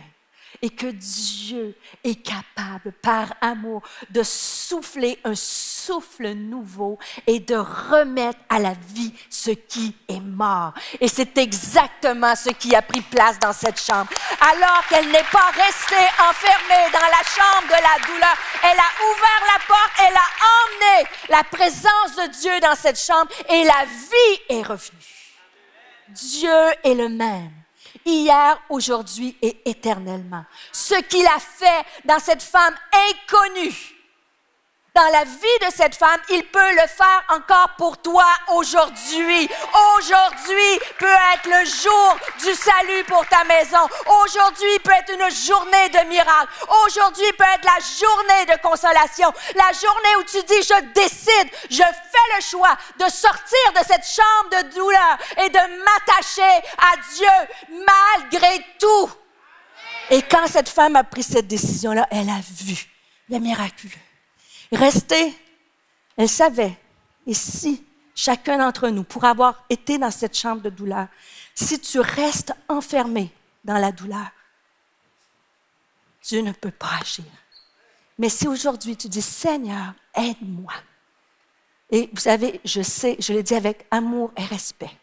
E: Et que Dieu est capable, par amour, de souffler un souffle nouveau et de remettre à la vie ce qui est mort. Et c'est exactement ce qui a pris place dans cette chambre. Alors qu'elle n'est pas restée enfermée dans la chambre de la douleur, elle a ouvert la porte, elle a emmené la présence de Dieu dans cette chambre et la vie est revenue. Dieu est le même. Hier, aujourd'hui et éternellement. Ce qu'il a fait dans cette femme inconnue, dans la vie de cette femme, il peut le faire encore pour toi aujourd'hui. Aujourd'hui peut être le jour du salut pour ta maison. Aujourd'hui peut être une journée de miracle. Aujourd'hui peut être la journée de consolation. La journée où tu dis, je décide, je fais le choix de sortir de cette chambre de douleur et de m'attacher à Dieu malgré tout. Et quand cette femme a pris cette décision-là, elle a vu le miraculeux. Rester, elle savait, et si chacun d'entre nous, pour avoir été dans cette chambre de douleur, si tu restes enfermé dans la douleur, Dieu ne peut pas agir. Mais si aujourd'hui tu dis, Seigneur, aide-moi. Et vous savez, je sais, je le dis avec amour et respect,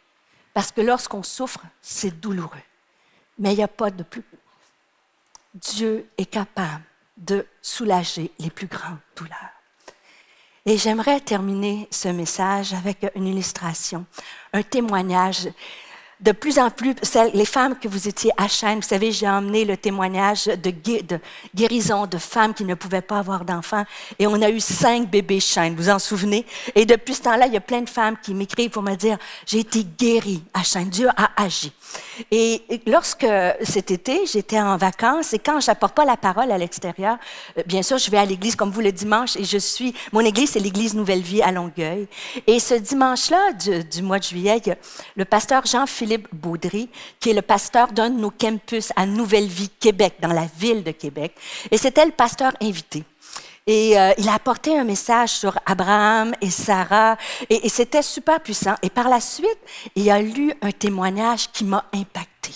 E: parce que lorsqu'on souffre, c'est douloureux. Mais il n'y a pas de plus. Dieu est capable de soulager les plus grandes douleurs. Et j'aimerais terminer ce message avec une illustration, un témoignage. De plus en plus, les femmes que vous étiez à Chêne, vous savez, j'ai emmené le témoignage de guérison de femmes qui ne pouvaient pas avoir d'enfants. Et on a eu 5 bébés Chêne, vous vous en souvenez? Et depuis ce temps-là, il y a plein de femmes qui m'écrivent pour me dire, j'ai été guérie à Chêne, Dieu a agi. Et lorsque cet été, j'étais en vacances et quand je n'apporte pas la parole à l'extérieur, bien sûr, je vais à l'église comme vous le dimanche et mon église, c'est l'église Nouvelle Vie à Longueuil. Et ce dimanche-là du mois de juillet, il y a le pasteur Jean-Philippe Baudry, qui est le pasteur d'un de nos campus à Nouvelle Vie, Québec, dans la ville de Québec. Et c'était le pasteur invité. Et il a apporté un message sur Abraham et Sarah. Et c'était super puissant. Et par la suite, il a lu un témoignage qui m'a impacté.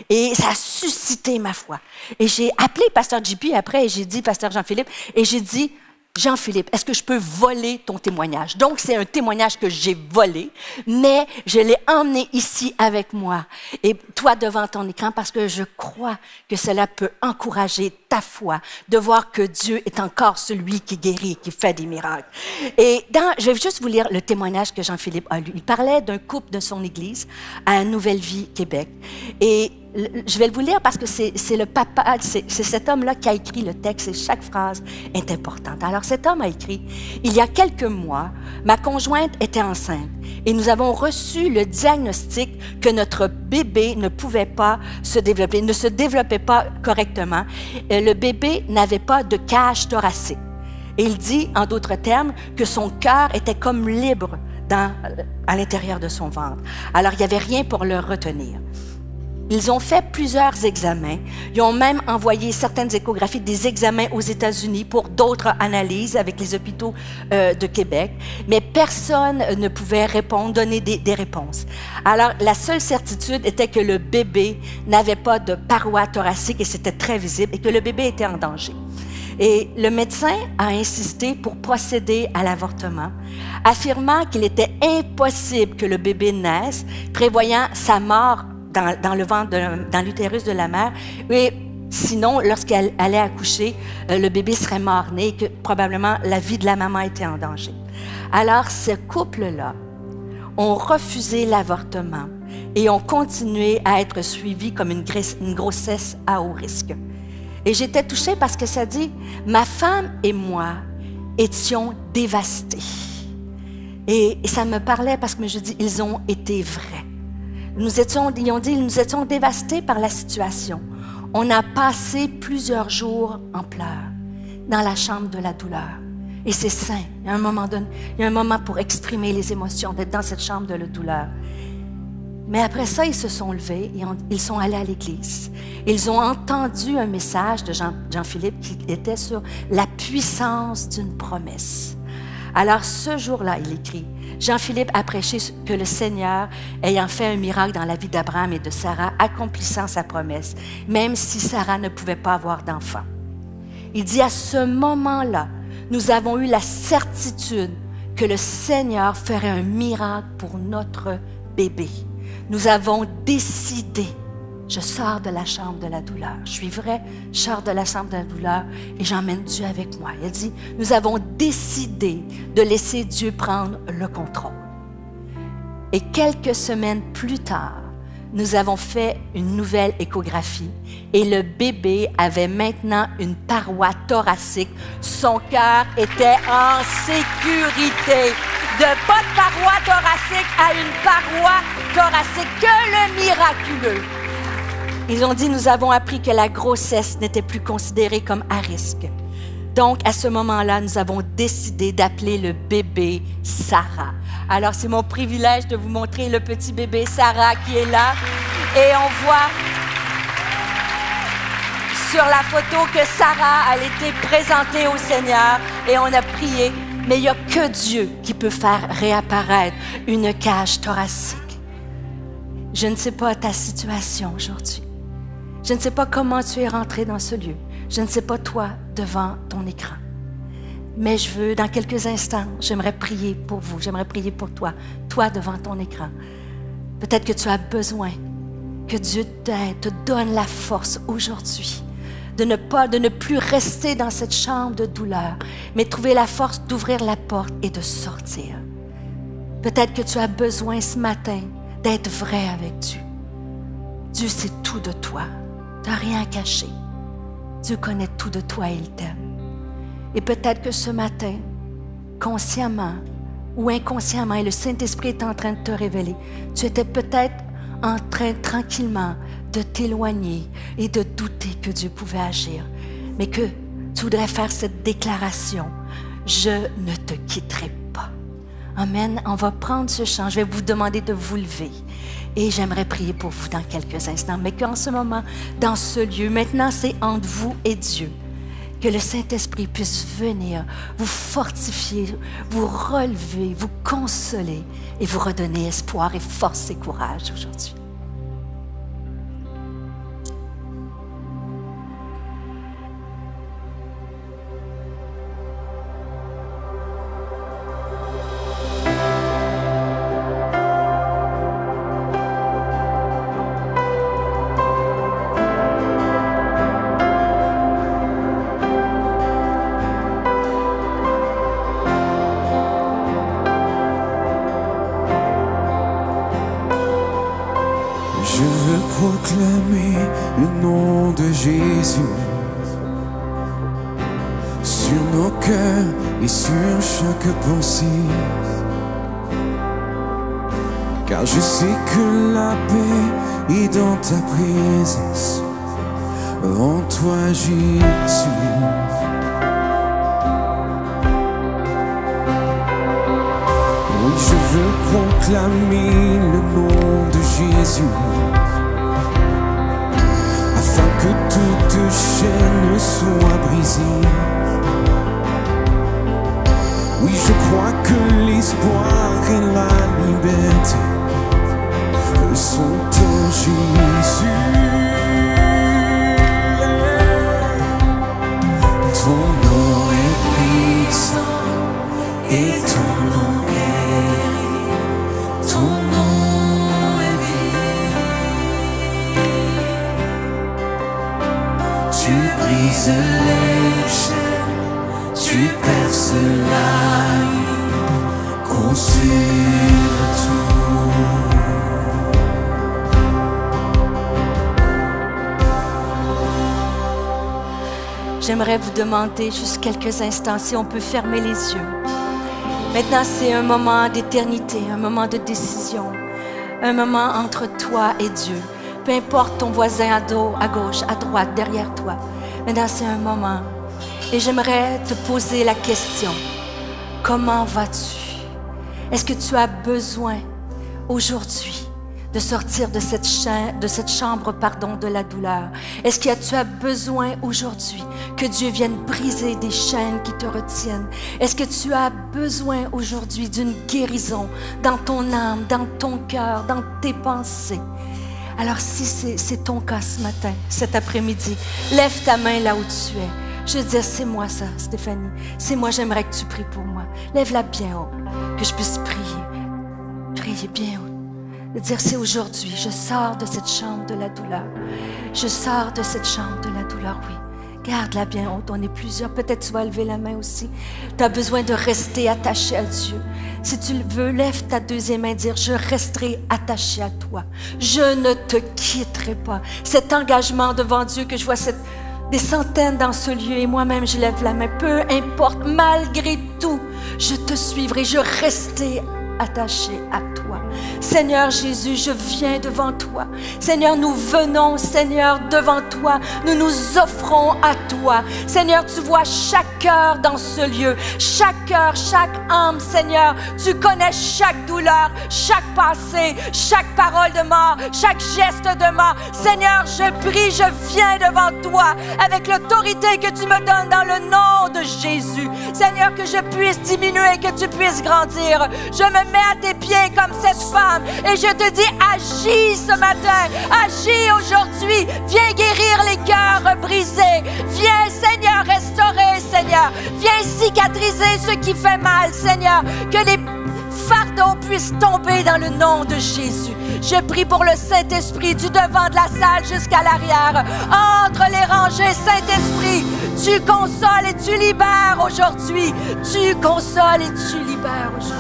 E: Et ça a suscité ma foi. Et j'ai appelé Pasteur JP après et j'ai dit, Pasteur Jean-Philippe, et j'ai dit, Jean-Philippe, est-ce que je peux voler ton témoignage? Donc, c'est un témoignage que j'ai volé, mais je l'ai emmené ici avec moi. Et toi, devant ton écran, parce que je crois que cela peut encourager ta foi, de voir que Dieu est encore celui qui guérit, qui fait des miracles. Et je vais juste vous lire le témoignage que Jean-Philippe a lu. Il parlait d'un couple de son église à Nouvelle Vie, Québec. Et je vais vous lire parce que c'est le papa, c'est cet homme-là qui a écrit le texte et chaque phrase est importante. Alors, cet homme a écrit, « Il y a quelques mois, ma conjointe était enceinte et nous avons reçu le diagnostic que notre bébé ne pouvait pas se développer, ne se développait pas correctement. Le bébé n'avait pas de cage thoracique. Et il dit, en d'autres termes, que son cœur était comme libre à l'intérieur de son ventre. Alors, il n'y avait rien pour le retenir. Ils ont fait plusieurs examens. Ils ont même envoyé certaines échographies, des examens aux États-Unis pour d'autres analyses avec les hôpitaux de Québec. Mais personne ne pouvait donner des réponses. Alors, la seule certitude était que le bébé n'avait pas de paroi thoracique et c'était très visible et que le bébé était en danger. Et le médecin a insisté pour procéder à l'avortement, affirmant qu'il était impossible que le bébé naisse, prévoyant sa mort dans le ventre, dans l'utérus de la mère. Et sinon, lorsqu'elle allait accoucher, le bébé serait mort-né et que probablement la vie de la maman était en danger. Alors, ce couple-là ont refusé l'avortement et ont continué à être suivis comme une grossesse à haut risque. Et j'étais touchée parce que ça dit, ma femme et moi étions dévastés. Et ça me parlait parce que je dis, ils ont été vrais. Ils ont dit, nous étions dévastés par la situation. On a passé plusieurs jours en pleurs dans la chambre de la douleur. Et c'est sain. Il y a un moment pour exprimer les émotions, d'être dans cette chambre de la douleur. Mais après ça, ils se sont levés et ils sont allés à l'église. Ils ont entendu un message de Jean-Philippe qui était sur la puissance d'une promesse. Alors, ce jour-là, il écrit, Jean-Philippe a prêché que le Seigneur, ayant fait un miracle dans la vie d'Abraham et de Sarah, accomplissant sa promesse, même si Sarah ne pouvait pas avoir d'enfant. Il dit, à ce moment-là, nous avons eu la certitude que le Seigneur ferait un miracle pour notre bébé. Nous avons décidé, je sors de la chambre de la douleur. Je suis vrai, je sors de la chambre de la douleur et j'emmène Dieu avec moi. Il a dit, nous avons décidé de laisser Dieu prendre le contrôle. Et quelques semaines plus tard, nous avons fait une nouvelle échographie et le bébé avait maintenant une paroi thoracique. Son cœur était en sécurité. De pas de paroi thoracique à une paroi thoracique, que le miraculeux. Ils ont dit, nous avons appris que la grossesse n'était plus considérée comme à risque. Donc, à ce moment-là, nous avons décidé d'appeler le bébé Sarah. Alors, c'est mon privilège de vous montrer le petit bébé Sarah qui est là. Et on voit sur la photo que Sarah a été présentée au Seigneur et on a prié. Mais il n'y a que Dieu qui peut faire réapparaître une cage thoracique. Je ne sais pas ta situation aujourd'hui. Je ne sais pas comment tu es rentré dans ce lieu. Je ne sais pas toi devant ton écran. Mais je veux, dans quelques instants, j'aimerais prier pour vous. J'aimerais prier pour toi, toi devant ton écran. Peut-être que tu as besoin que Dieu t'aide, te donne la force aujourd'hui de ne plus rester dans cette chambre de douleur, mais trouver la force d'ouvrir la porte et de sortir. Peut-être que tu as besoin ce matin d'être vrai avec Dieu. Dieu sait tout de toi. Tu n'as rien à cacher. Dieu connaît tout de toi et il t'aime. Et peut-être que ce matin, consciemment ou inconsciemment, et le Saint-Esprit est en train de te révéler, tu étais peut-être en train tranquillement de t'éloigner et de douter que Dieu pouvait agir, mais que tu voudrais faire cette déclaration, je ne te quitterai pas. Amen. On va prendre ce chant. Je vais vous demander de vous lever. Et j'aimerais prier pour vous dans quelques instants. Mais qu'en ce moment, dans ce lieu, maintenant c'est entre vous et Dieu, Que le Saint-Esprit puisse venir vous fortifier, vous relever, vous consoler et vous redonner espoir et force et courage aujourd'hui.
A: Je veux proclamer le nom de Jésus sur nos cœurs et sur chaque pensée. Car je sais que la paix est dans ta présence, en toi Jésus. Oui, je veux proclamer le nom de Jésus, afin que toute chaîne soit brisée. Oui, je crois que l'espoir et la liberté sont en Jésus. Ton nom est puissant et ton nom guérit. Ton nom est vie. Tu brises les chaînes, tu perces la nuit, consumes tout.
E: J'aimerais vous demander juste quelques instants si on peut fermer les yeux. Maintenant, c'est un moment d'éternité, un moment de décision, un moment entre toi et Dieu. Peu importe ton voisin à dos, à gauche, à droite, derrière toi. Maintenant, c'est un moment. Et j'aimerais te poser la question. Comment vas-tu? Est-ce que tu as besoin aujourd'hui de sortir de cette chambre de la douleur? Est-ce que tu as besoin aujourd'hui que Dieu vienne briser des chaînes qui te retiennent? Est-ce que tu as besoin aujourd'hui d'une guérison dans ton âme, dans ton cœur, dans tes pensées? Alors si c'est ton cas ce matin, cet après-midi, lève ta main là où tu es. Je veux dire, c'est moi ça, Stéphanie. C'est moi, j'aimerais que tu pries pour moi. Lève-la bien haut, que je puisse prier. Prier bien haut. De dire, c'est aujourd'hui, je sors de cette chambre de la douleur. Je sors de cette chambre de la douleur, oui. Garde-la bien haute, on est plusieurs. Peut-être tu vas lever la main aussi. Tu as besoin de rester attaché à Dieu. Si tu le veux, lève ta deuxième main et dire, je resterai attaché à toi. Je ne te quitterai pas. Cet engagement devant Dieu que je vois des centaines dans ce lieu et moi-même je lève la main. Peu importe, malgré tout, je te suivrai. Je resterai attaché à toi. Seigneur Jésus, je viens devant toi. Seigneur, nous venons, Seigneur, devant toi. Nous nous offrons à toi. Seigneur, tu vois chaque cœur dans ce lieu, chaque cœur, chaque âme, Seigneur. Tu connais chaque douleur, chaque passé, chaque parole de mort, chaque geste de mort. Seigneur, je prie, je viens devant toi avec l'autorité que tu me donnes dans le nom de Jésus. Seigneur, que je puisse diminuer, que tu puisses grandir. Je me mets à tes pieds comme cette femme et je te dis, agis ce matin, agis aujourd'hui, viens guérir les cœurs brisés, viens Seigneur restaurer, Seigneur, viens cicatriser ce qui fait mal, Seigneur, que les fardeaux puissent tomber dans le nom de Jésus. Je prie pour le Saint-Esprit du devant de la salle jusqu'à l'arrière, entre les rangées, Saint-Esprit, tu consoles et tu libères aujourd'hui, tu consoles et tu libères aujourd'hui.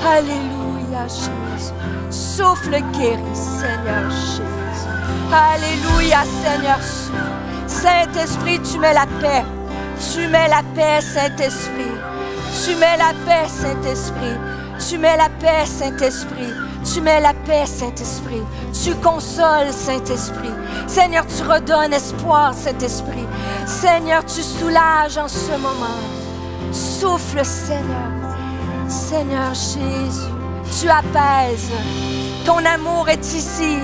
E: Alléluia, Jésus. Souffle guéri, Seigneur Jésus. Alléluia, Seigneur. Saint-Esprit, tu mets la paix. Tu mets la paix, Saint-Esprit. Tu mets la paix, Saint-Esprit. Tu mets la paix, Saint-Esprit. Tu mets la paix, Saint-Esprit. Tu consoles, Saint-Esprit. Seigneur, tu redonnes espoir, Saint-Esprit. Seigneur, tu soulages en ce moment. Souffle, Seigneur. Seigneur Jésus, tu apaises. Ton amour est ici.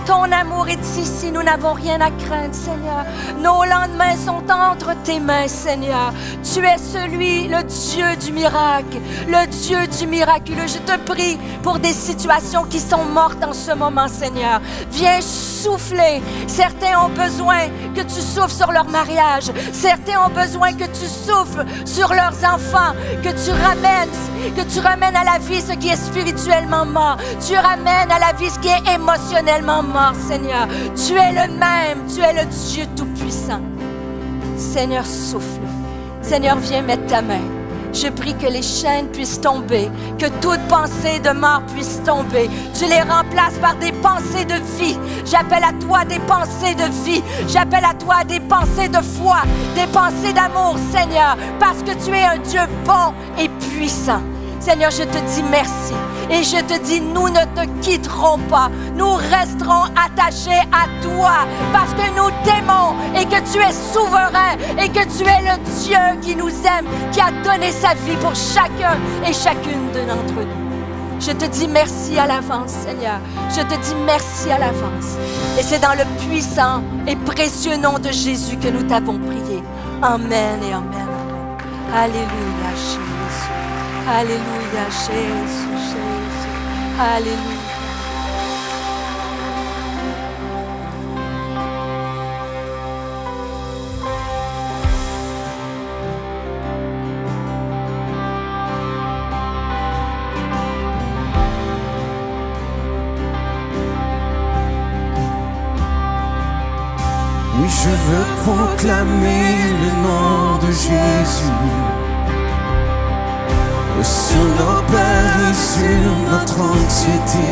E: Ton amour est ici, nous n'avons rien à craindre, Seigneur. Nos lendemains sont entre tes mains, Seigneur. Tu es celui, le Dieu du miracle, le Dieu du miraculeux. Je te prie pour des situations qui sont mortes en ce moment, Seigneur. Viens souffler. Certains ont besoin que tu souffles sur leur mariage. Certains ont besoin que tu souffles sur leurs enfants, que tu ramènes à la vie ce qui est spirituellement mort. Tu ramènes à la vie ce qui est émotionnellement mort, Seigneur. Tu es le même, tu es le Dieu Tout-Puissant. Seigneur, souffle. Seigneur, viens mettre ta main. Je prie que les chaînes puissent tomber, que toute pensée de mort puisse tomber. Tu les remplaces par des pensées de vie. J'appelle à toi des pensées de vie. J'appelle à toi des pensées de foi, des pensées d'amour, Seigneur, parce que tu es un Dieu bon et puissant. Seigneur, je te dis merci. Et je te dis, nous ne te quitterons pas. Nous resterons attachés à toi parce que nous t'aimons et que tu es souverain et que tu es le Dieu qui nous aime, qui a donné sa vie pour chacun et chacune de d'entre nous. Je te dis merci à l'avance, Seigneur. Je te dis merci à l'avance. Et c'est dans le puissant et précieux nom de Jésus que nous t'avons prié. Amen et amen. Alléluia, Jésus. Alléluia, Jésus, Jésus. Alléluia.
A: Oui, je veux proclamer le nom de Jésus sur nos pères et sur notre anxiété,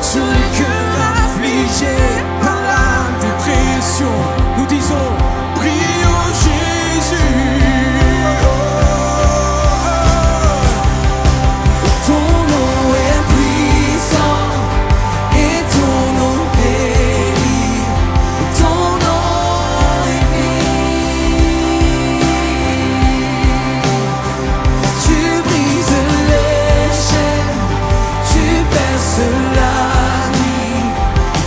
A: sur les cœurs affligés par la dépression. Nous disons, prie au Jésus. Ton nom est puissant et ton nom guérit. Ton nom est tu brises les chaînes, tu perces la nuit,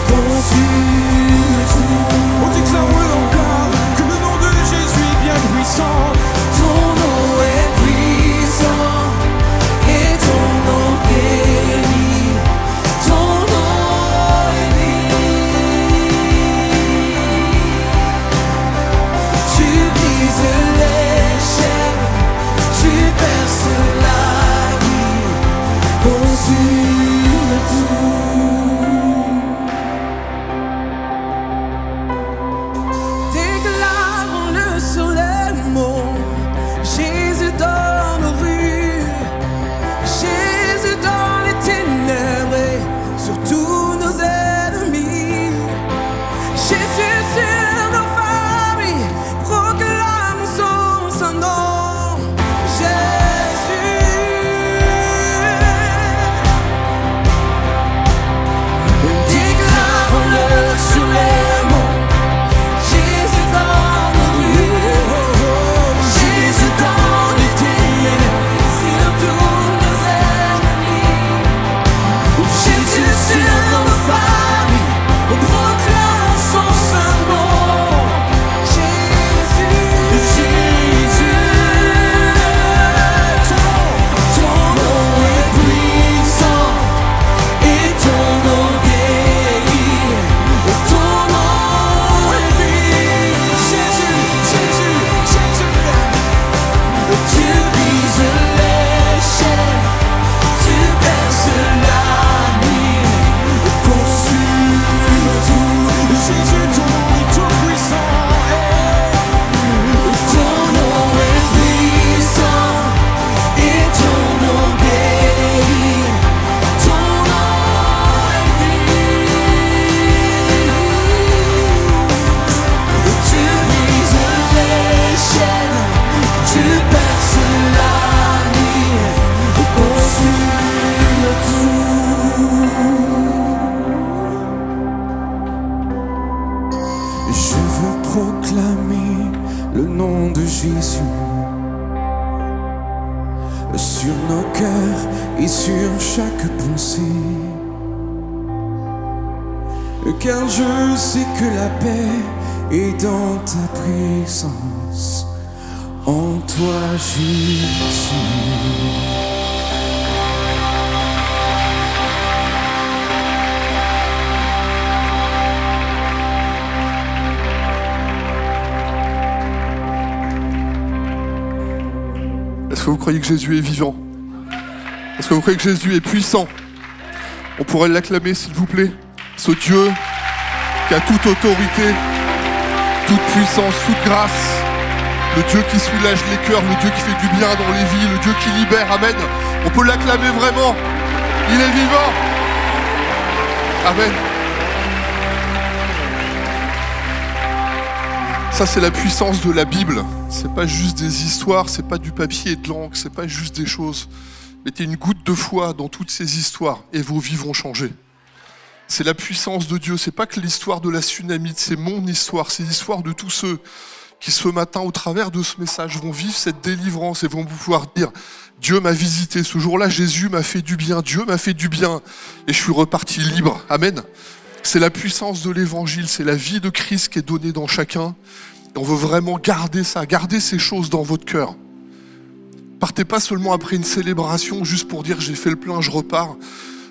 A: consumes tout. On déclare encore que le nom de Jésus est bien puissant. Ton nom est puissant et ton nom guérit. Ton nom est tu brises les chaînes, tu perces la nuit, consume tout. Déclarons-le sur les mots. Jésus dans nos rues, Jésus dans les ténèbres et sur tous nos ennemis. Jésus sur nos familles, proclame son nom. Jésus, déclare-le sur les monts. Jésus dans nos rues, Jésus dans les ténèbres, sur tous nos ennemis. Jésus sur nos familles, proclame son saint nom. Jésus, Jésus, ton nom est puissant et ton nom guérit. Ton nom est vie. Jésus, Jésus, Jésus. Tu brises les chaînes, tu perces la nuit, consume tout. Jésus, ton nom est tout puissant. Ton nom est puissant et ton nom guérit. Ton nom est vie. Tu brises les chaînes, tu perces la nuit, consume tout. Je veux proclamer le nom de Jésus sur nos cœurs et sur chaque pensée. car je sais que la paix est dans ta présence. En toi, Jésus.
F: Est-ce que vous croyez que Jésus est vivant? Est-ce que vous croyez que Jésus est puissant? On pourrait l'acclamer, s'il vous plaît. Ce Dieu qui a toute autorité, toute puissance, toute grâce. Le Dieu qui soulage les cœurs, le Dieu qui fait du bien dans les vies, le Dieu qui libère. Amen. On peut l'acclamer vraiment. Il est vivant. Amen. Ça, c'est la puissance de la Bible. C'est pas juste des histoires, c'est pas du papier et de l'encre, c'est pas juste des choses. Mettez une goutte de foi dans toutes ces histoires et vos vies vont changer. C'est la puissance de Dieu. C'est pas que l'histoire de la tsunamite, c'est mon histoire, c'est l'histoire de tous ceux qui ce matin, au travers de ce message, vont vivre cette délivrance et vont pouvoir dire « Dieu m'a visité, ce jour-là, Jésus m'a fait du bien, Dieu m'a fait du bien, et je suis reparti libre. » Amen. C'est la puissance de l'évangile, c'est la vie de Christ qui est donnée dans chacun. Et on veut vraiment garder ça, garder ces choses dans votre cœur. Partez pas seulement après une célébration juste pour dire « J'ai fait le plein, je repars ».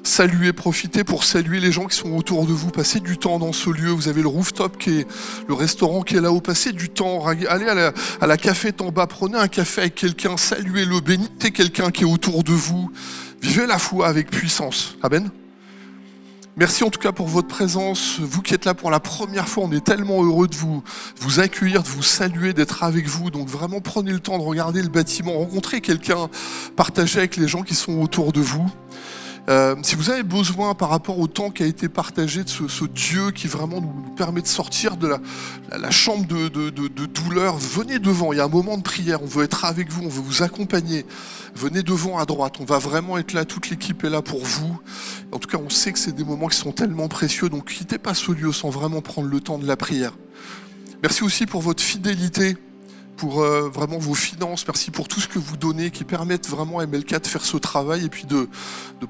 F: Saluez, profitez pour saluer les gens qui sont autour de vous. Passez du temps dans ce lieu. Vous avez le rooftop qui est le restaurant qui est là-haut. Passez du temps. Allez à la cafette en bas. Prenez un café avec quelqu'un. Saluez-le. Bénissez quelqu'un qui est autour de vous. Vivez la foi avec puissance. Amen. Merci en tout cas pour votre présence. Vous qui êtes là pour la première fois, on est tellement heureux de vous accueillir, de vous saluer, d'être avec vous. Donc vraiment prenez le temps de regarder le bâtiment, rencontrer quelqu'un, partager avec les gens qui sont autour de vous. Si vous avez besoin par rapport au temps qui a été partagé de ce Dieu qui vraiment nous permet de sortir de la chambre de douleur, venez devant, il y a un moment de prière, on veut être avec vous, on veut vous accompagner. Venez devant à droite, on va vraiment être là, toute l'équipe est là pour vous. En tout cas, on sait que c'est des moments qui sont tellement précieux, donc quittez pas ce lieu sans vraiment prendre le temps de la prière. Merci aussi pour votre fidélité, pour vraiment vos finances, merci pour tout ce que vous donnez qui permettent vraiment à MLK de faire ce travail et puis de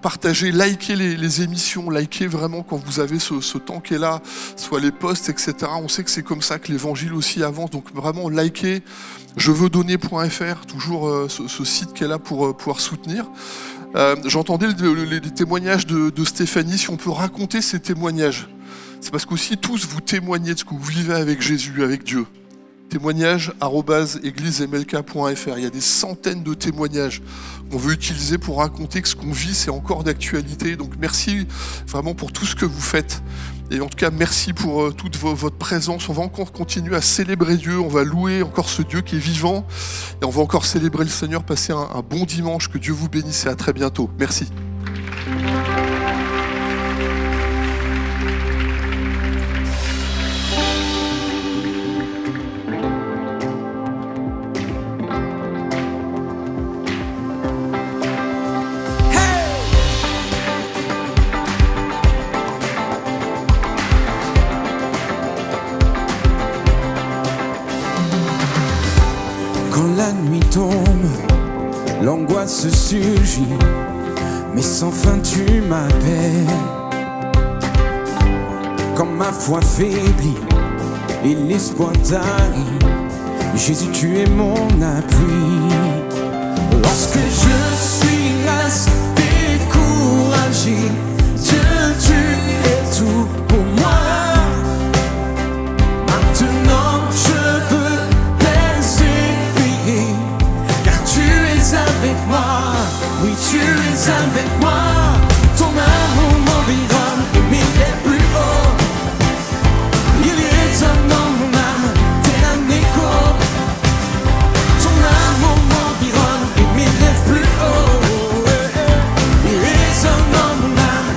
F: partager, liker les émissions, liker vraiment quand vous avez ce temps qui est là, soit les posts, etc. On sait que c'est comme ça que l'évangile aussi avance, donc vraiment liker jeveudonner.fr, toujours ce site qui est là pour pouvoir soutenir. J'entendais les témoignages de Stéphanie, si on peut raconter ces témoignages. C'est parce qu'aussi tous vous témoignez de ce que vous vivez avec Jésus, avec Dieu. témoignages@églisemlk.fr. Il y a des centaines de témoignages qu'on veut utiliser pour raconter que ce qu'on vit, c'est encore d'actualité. Donc merci vraiment pour tout ce que vous faites. Et en tout cas, merci pour toute votre présence. On va encore continuer à célébrer Dieu. On va louer encore ce Dieu qui est vivant. Et on va encore célébrer le Seigneur. Passez un bon dimanche. Que Dieu vous bénisse et à très bientôt. Merci.
A: Quand la nuit tombe, l'angoisse surgit, mais sans fin tu m'appelles. Quand ma foi faiblit et l'espoir tarit, Jésus tu es mon appui. Lorsque je suis lasse, découragé, Dieu tu es tout pour moi. Maintenant je veux car tu es avec moi, oui tu es avec moi. Ton amour m'environne et m'élève plus haut. Il résonne dans mon âme, tel un écho. Ton amour m'environne et m'élève plus haut. Il résonne dans mon âme,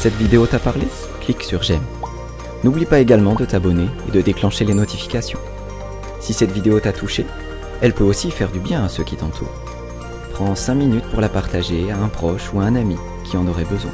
G: Cette vidéo t'a parlé? Clique sur j'aime. N'oublie pas également de t'abonner et de déclencher les notifications. Si cette vidéo t'a touché, elle peut aussi faire du bien à ceux qui t'entourent. Prends 5 minutes pour la partager à un proche ou à un ami qui en aurait besoin.